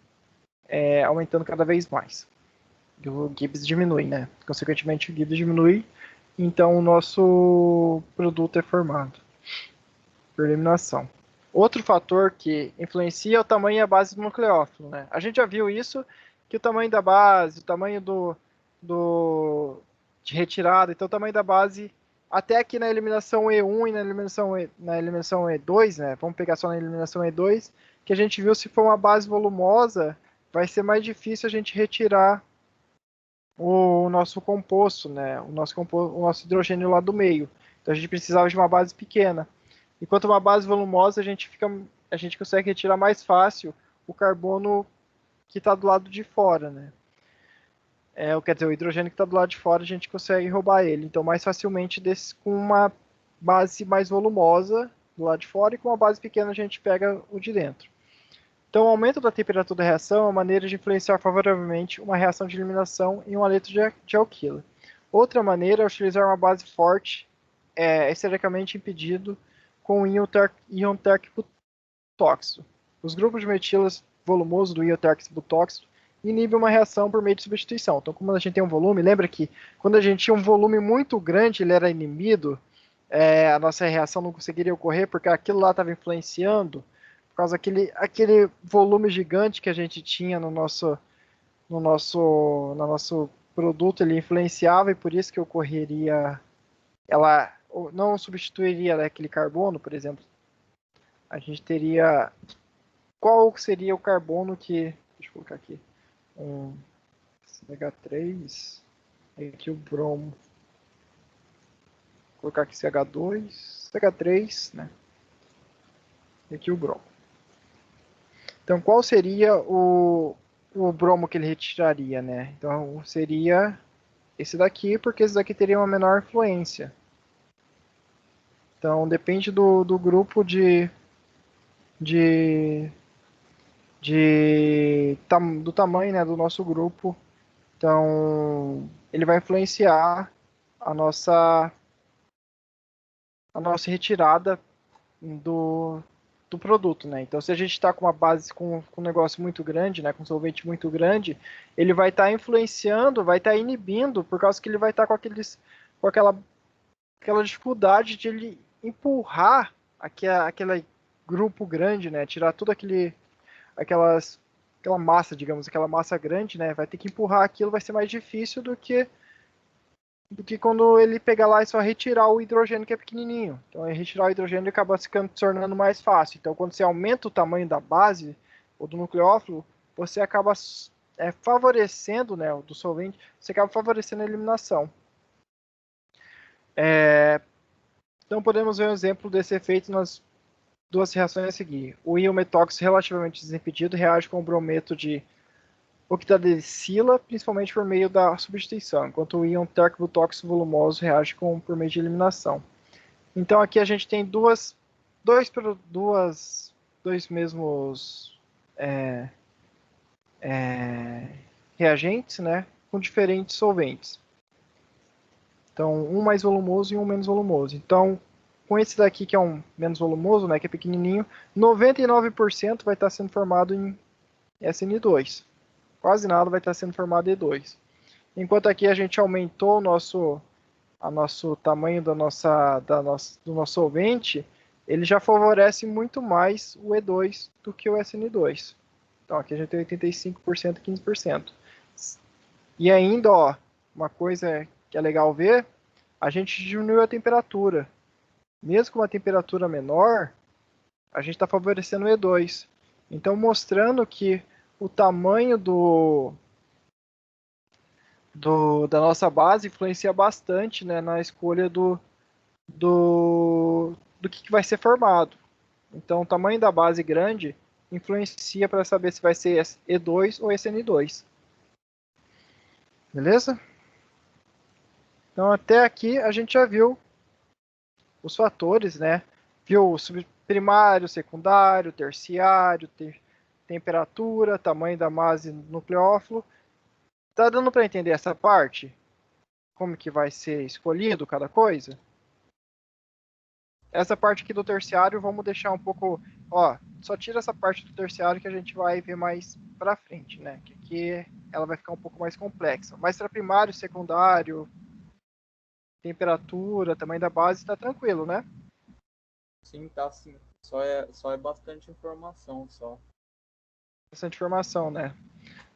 aumentando cada vez mais. E o Gibbs diminui, né? Consequentemente, o Gibbs diminui, então o nosso produto é formado por eliminação. Outro fator que influencia é o tamanho e a base do nucleófilo, né? A gente já viu isso, que o tamanho da base, o tamanho de retirada, então o tamanho da base, até aqui na eliminação E1 e na eliminação E2, né? Vamos pegar só na eliminação E2, que a gente viu se for uma base volumosa, vai ser mais difícil a gente retirar o nosso composto, né? O nosso hidrogênio lá do meio. Então a gente precisava de uma base pequena. Enquanto uma base volumosa, a gente consegue retirar mais fácil o carbono que está do lado de fora, né? Quer dizer, o hidrogênio que está do lado de fora, a gente consegue roubar ele. Então, mais facilmente com uma base mais volumosa do lado de fora e com uma base pequena a gente pega o de dentro. Então, o aumento da temperatura da reação é uma maneira de influenciar favoravelmente uma reação de eliminação em um haleto de alquila. Outra maneira é utilizar uma base forte, estericamente impedido, com o íon térmico tóxico. Os grupos de metilas volumoso do íon térmico tóxico inibem uma reação por meio de substituição. Então, como a gente tem um volume, lembra que quando a gente tinha um volume muito grande, ele era inibido, a nossa reação não conseguiria ocorrer porque aquilo lá estava influenciando, por causa aquele volume gigante que a gente tinha no nosso produto, ele influenciava e por isso que ocorreria, ela não substituiria, né, aquele carbono, por exemplo. A gente teria, qual seria o carbono que, deixa eu colocar aqui, CH3, aqui o bromo, vou colocar aqui CH2, CH3, né, e aqui o bromo. Então, qual seria o bromo que ele retiraria, né? Então, seria esse daqui, porque esse daqui teria uma menor influência. Então, depende do grupo do tamanho, né, do nosso grupo. Então, ele vai influenciar a nossa retirada do produto, né? Então, se a gente está com uma base com um negócio muito grande, né, com um solvente muito grande, ele vai estar influenciando, vai estar inibindo, por causa que ele vai estar com aquela dificuldade de ele empurrar aquele grupo grande, né? Tirar tudo aquela massa, digamos, aquela massa grande, né? Vai ter que empurrar aquilo, vai ser mais difícil do que quando ele pegar lá e só retirar o hidrogênio que é pequenininho. Então, retirar o hidrogênio acaba se tornando mais fácil. Então, quando você aumenta o tamanho da base ou do nucleófilo, você acaba favorecendo, né, do solvente, você acaba favorecendo a eliminação. Então podemos ver um exemplo desse efeito nas duas reações a seguir. O íon metóxido relativamente desimpedido reage com o brometo de octadecila, principalmente por meio da substituição, enquanto o íon tercbutóxido volumoso reage por meio de eliminação. Então aqui a gente tem dois mesmos reagentes, né, com diferentes solventes. Então, um mais volumoso e um menos volumoso. Então, com esse daqui que é um menos volumoso, né, que é pequenininho, 99% vai estar sendo formado em SN2. Quase nada vai estar sendo formado em E2. Enquanto aqui a gente aumentou o nosso tamanho do nosso solvente, ele já favorece muito mais o E2 do que o SN2. Então aqui a gente tem 85% e 15%. E ainda, ó, uma coisa que é legal ver, a gente diminuiu a temperatura. Mesmo com uma temperatura menor, a gente está favorecendo o E2. Então mostrando que o tamanho da nossa base influencia bastante, né, na escolha do que vai ser formado. Então, o tamanho da base grande influencia para saber se vai ser E2 ou SN2. Beleza? Então, até aqui a gente já viu os fatores, né? Viu o primário, secundário, terciário, temperatura, tamanho da base nucleófilo. Tá dando para entender essa parte? Como que vai ser escolhido cada coisa? Essa parte aqui do terciário vamos deixar um pouco, ó, só tira essa parte do terciário que a gente vai ver mais para frente, né? Que aqui ela vai ficar um pouco mais complexa. Mas para primário, secundário, temperatura, tamanho da base, tá tranquilo, né? Sim, tá sim. Só é bastante informação, só. Bastante informação, né?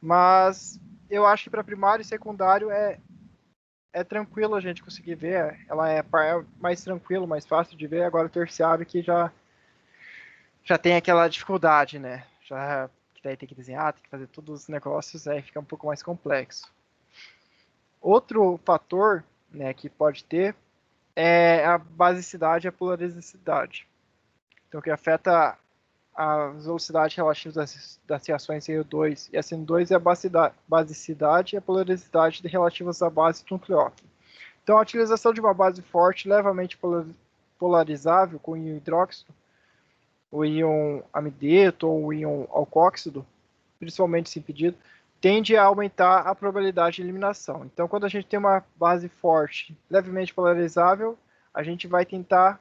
Mas eu acho que para primário e secundário é tranquilo a gente conseguir ver. Ela é mais tranquilo, mais fácil de ver. Agora o terciário que já tem aquela dificuldade, né? Já que daí tem que desenhar, tem que fazer todos os negócios, aí fica um pouco mais complexo. Outro fator, né, que pode ter é a basicidade e a polaricidade. Então, que afeta as velocidades relativas das reações CO2 e SN2 é a basicidade e a polaricidade relativas à base do nucleófilo. Então, a utilização de uma base forte, levemente polarizável com íon hidróxido, o íon amideto ou o íon alcóxido, principalmente se impedido, tende a aumentar a probabilidade de eliminação. Então, quando a gente tem uma base forte, levemente polarizável, a gente vai tentar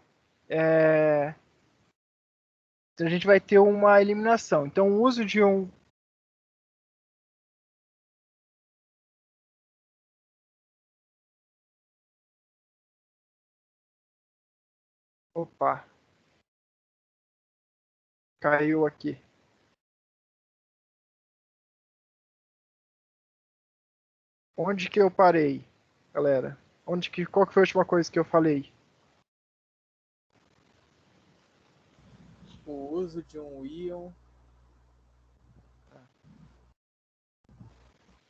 a gente vai ter uma eliminação. Então, o uso de um opa, caiu aqui. Onde que eu parei, galera? Qual que foi a última coisa que eu falei? O uso de um íon.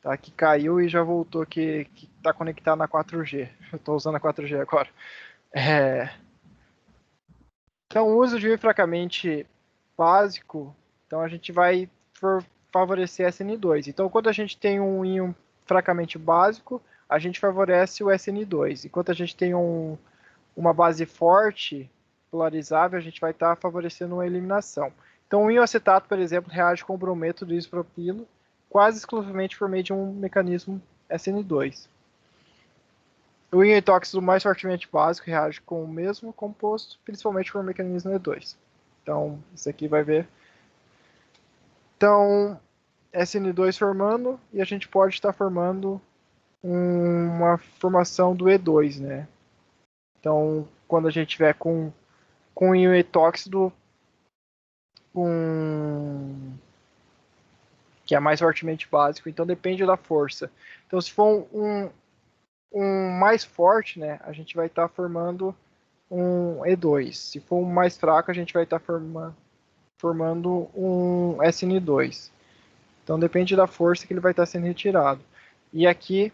Tá, que caiu e já voltou que está conectado na 4G. Eu estou usando a 4G agora. Então, o uso de um fracamente básico, então a gente vai favorecer SN2. Então, quando a gente tem um íon fracamente básico, a gente favorece o SN2. Enquanto a gente tem uma base forte, polarizável, a gente vai estar favorecendo uma eliminação. Então, o íon acetato, por exemplo, reage com o brometo do isopropilo quase exclusivamente por meio de um mecanismo SN2. O íon tóxico mais fortemente básico reage com o mesmo composto, principalmente por mecanismo E2. Então, isso aqui vai ver. Então, SN2 formando, e a gente pode estar formando uma formação do E2, né? Então, quando a gente tiver com íon tóxico, que é mais fortemente básico, então depende da força. Então, se for um mais forte, né, a gente vai estar formando um E2. Se for um mais fraco, a gente vai estar formando um SN2. Então depende da força que ele vai estar sendo retirado. E aqui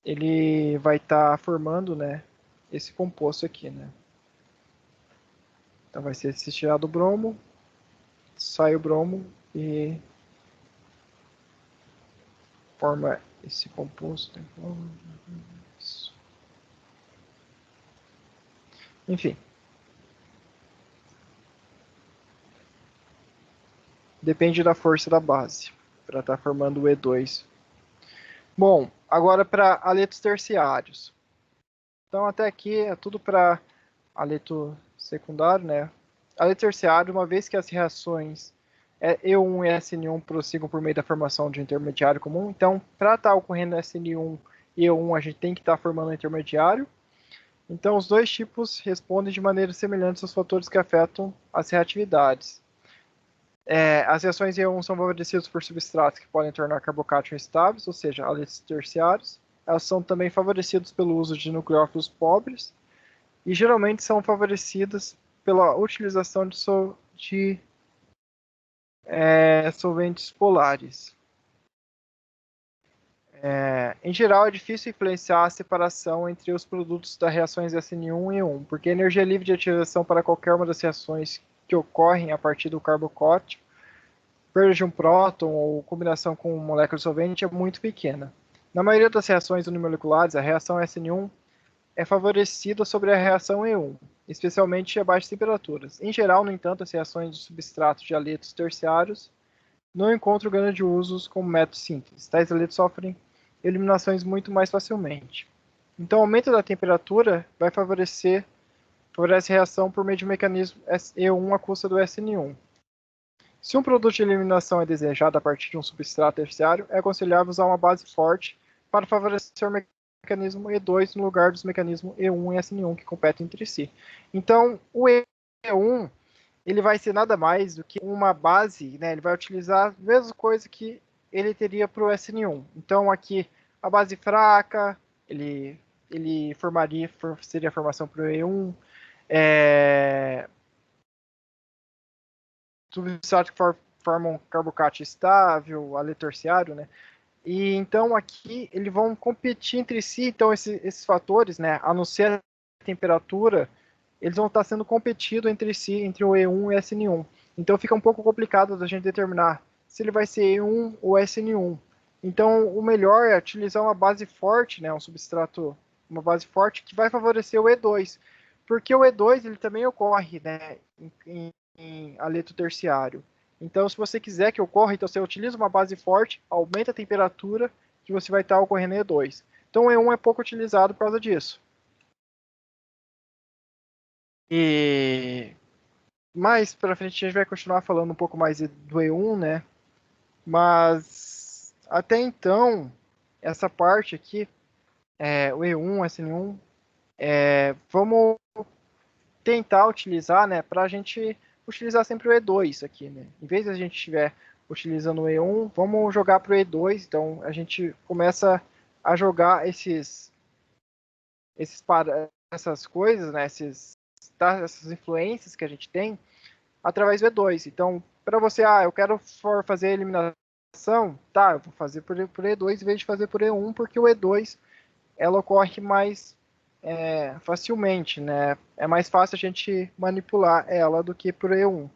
ele vai estar formando, né, esse composto aqui, né. Então vai ser se tirado o bromo, sai o bromo e forma esse composto. Isso. Enfim. Depende da força da base para estar formando o E2. Bom, agora para aletos terciários. Então até aqui é tudo para aleto secundário, né? Aleto terciário, uma vez que as reações E1 e SN1 prossigam por meio da formação de um intermediário comum, então para estar ocorrendo SN1 e E1 a gente tem que estar formando um intermediário. Então os dois tipos respondem de maneira semelhante aos fatores que afetam as reatividades. As reações E1 são favorecidas por substratos que podem tornar carbocátions estáveis, ou seja, aletos terciários. Elas são também favorecidas pelo uso de nucleófilos pobres e geralmente são favorecidas pela utilização de solventes polares. Em geral, é difícil influenciar a separação entre os produtos das reações SN1 e E1, porque a energia livre de ativação para qualquer uma das reações que ocorrem a partir do carbocátion, perda de um próton ou combinação com molécula solvente é muito pequena. Na maioria das reações unimoleculares, a reação SN1 é favorecida sobre a reação E1, especialmente a baixas temperaturas. Em geral, no entanto, as reações de substratos de aletos terciários não encontram grande usos como método de síntese. Tais aletos sofrem eliminações muito mais facilmente. Então, o aumento da temperatura favorece a reação por meio de um mecanismo E1 à custa do SN1. Se um produto de eliminação é desejado a partir de um substrato terciário, é aconselhável usar uma base forte para favorecer o mecanismo E2 no lugar dos mecanismos E1 e SN1 que competem entre si. Então, o E1 ele vai ser nada mais do que uma base, né? Ele vai utilizar a mesma coisa que ele teria para o SN1. Então, aqui, a base fraca, ele seria a formação para o E1. Substratos que formam carbocátion estável, aleto terciário, né? E então aqui eles vão competir entre si, então esses fatores, né, a não ser a temperatura, eles vão estar sendo competidos entre si, entre o E1 e o SN1. Então fica um pouco complicado da gente determinar se ele vai ser E1 ou SN1. Então o melhor é utilizar uma base forte, né, um substrato, uma base forte que vai favorecer o E2, porque o E2 ele também ocorre, né, em aleto terciário. Então, se você quiser que ocorra, então você utiliza uma base forte, aumenta a temperatura que você vai estar ocorrendo em E2. Então, o E1 é pouco utilizado por causa disso. E mais para frente a gente vai continuar falando um pouco mais do E1, né? Mas até então, essa parte aqui, o E1, SN1, vamos tentar utilizar, né, para a gente utilizar sempre o E2 aqui, né? Em vez de a gente estiver utilizando o E1, vamos jogar para o E2. Então a gente começa a jogar essas coisas, né? Essas influências que a gente tem através do E2. Então, para você, eu quero fazer a eliminação, tá? Eu vou fazer por E2 em vez de fazer por E1, porque o E2 ela ocorre mais facilmente, né? É mais fácil a gente manipular ela do que por E1.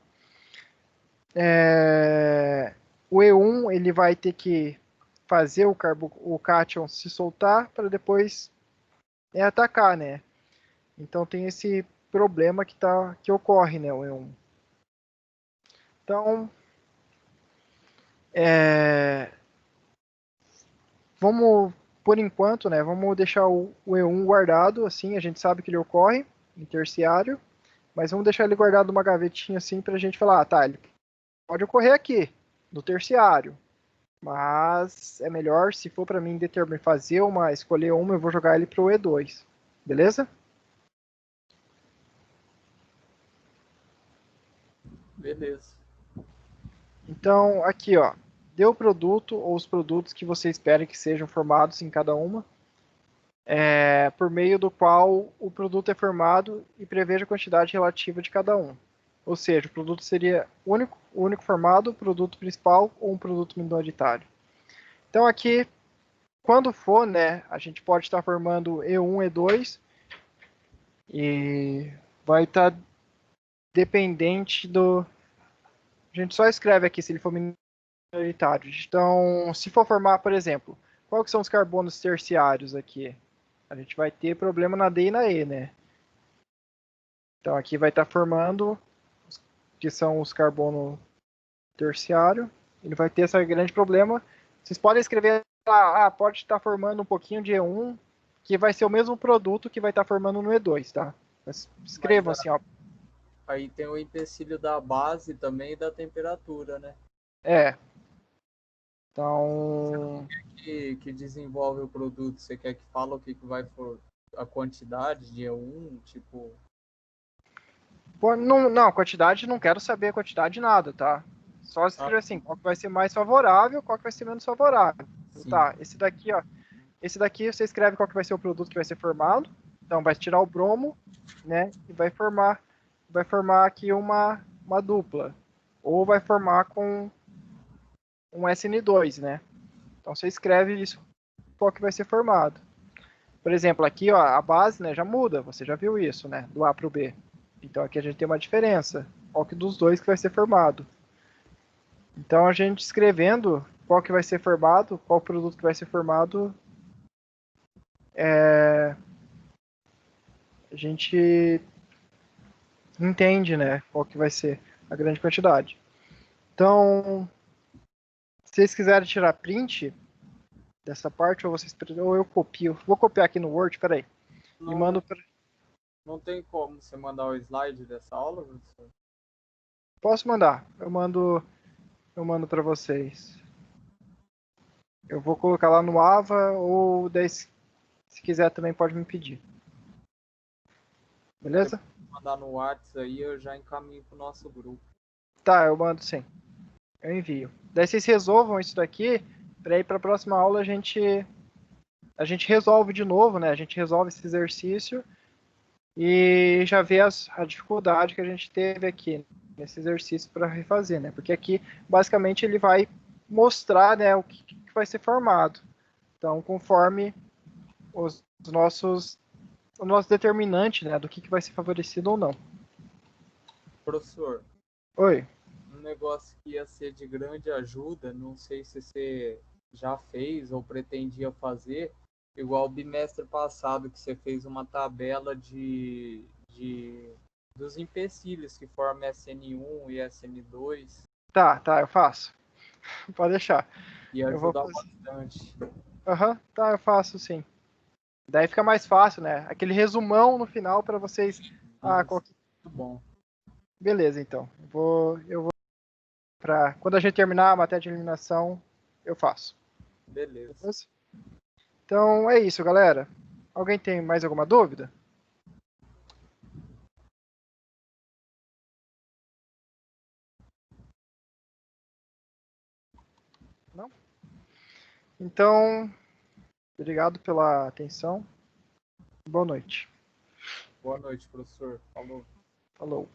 O E1 ele vai ter que fazer o cátion se soltar para depois atacar, né? Então tem esse problema que ocorre, né? O E1. Então, vamos por enquanto, né? Vamos deixar o E1 guardado, assim, a gente sabe que ele ocorre em terciário, mas vamos deixar ele guardado numa gavetinha assim para a gente falar, tá, ele pode ocorrer aqui, no terciário, mas é melhor, se for para mim escolher uma, eu vou jogar ele pro E2, beleza? Beleza. Então, aqui, ó, dê o produto ou os produtos que você espera que sejam formados em cada uma, por meio do qual o produto é formado e preveja a quantidade relativa de cada um. Ou seja, o produto seria único formado, produto principal ou um produto minoritário. Então aqui, quando for, né, a gente pode estar formando E1, E2 e vai estar dependente do... A gente só escreve aqui se ele for minoritário. Então, se for formar, por exemplo, quais são os carbonos terciários aqui? A gente vai ter problema na D e na E, né? Então aqui vai estar formando, que são os carbono terciário. Ele vai ter esse grande problema. Vocês podem escrever lá, pode estar formando um pouquinho de E1, que vai ser o mesmo produto que vai estar formando no E2, tá? Mas escrevam assim, ó. Aí tem o empecilho da base também e da temperatura, né? É. Então, Que desenvolve o produto, você quer que fale o que vai for a quantidade de E1, tipo... pô, não, quantidade, não quero saber a quantidade de nada, tá? Só escrever assim, qual que vai ser mais favorável, qual que vai ser menos favorável. Sim. Tá, esse daqui, ó. Esse daqui você escreve qual que vai ser o produto que vai ser formado. Então vai tirar o bromo, né? E vai formar aqui uma dupla. Ou vai formar com um SN2, né? Então você escreve isso, qual que vai ser formado. Por exemplo, aqui ó, a base, né, já muda, você já viu isso, né? Do A para o B. Então aqui a gente tem uma diferença. Qual que dos dois que vai ser formado. Então a gente escrevendo qual que vai ser formado, qual produto que vai ser formado, a gente entende, né, qual que vai ser a grande quantidade. Então, se vocês quiserem tirar print dessa parte, ou eu copio. Vou copiar aqui no Word, peraí. E Não, mando não, pra... não tem como você mandar o slide dessa aula, professor? Posso mandar. Eu mando para vocês. Eu vou colocar lá no Ava ou daí, se quiser também pode me pedir. Você Beleza? pode mandar no WhatsApp aí, eu já encaminho pro nosso grupo. Tá, eu mando sim. Eu envio. Daí vocês resolvam isso daqui, para ir para a próxima aula a gente resolve de novo, né? A gente resolve esse exercício e já vê a dificuldade que a gente teve aqui nesse exercício para refazer, né? Porque aqui, basicamente, ele vai mostrar, né, o que vai ser formado. Então, conforme os nossos, o nosso determinante, né, do que vai ser favorecido ou não. Professor, Oi. um negócio que ia ser de grande ajuda, não sei se você já fez ou pretendia fazer, igual o bimestre passado que você fez uma tabela dos empecilhos que formam SN1 e SN2, Tá, eu faço. Pode deixar. ia Eu vou ajudar fazer. bastante. Aham, tá, eu faço sim. Daí fica mais fácil, né? Aquele resumão no final para vocês. Ah, Isso, muito bom. beleza, então. Eu vou para quando a gente terminar a matéria de eliminação, eu faço. Beleza. Beleza? Então é isso, galera. Alguém tem mais alguma dúvida? Não? Então, obrigado pela atenção. Boa noite. Boa noite, professor. Falou. Falou.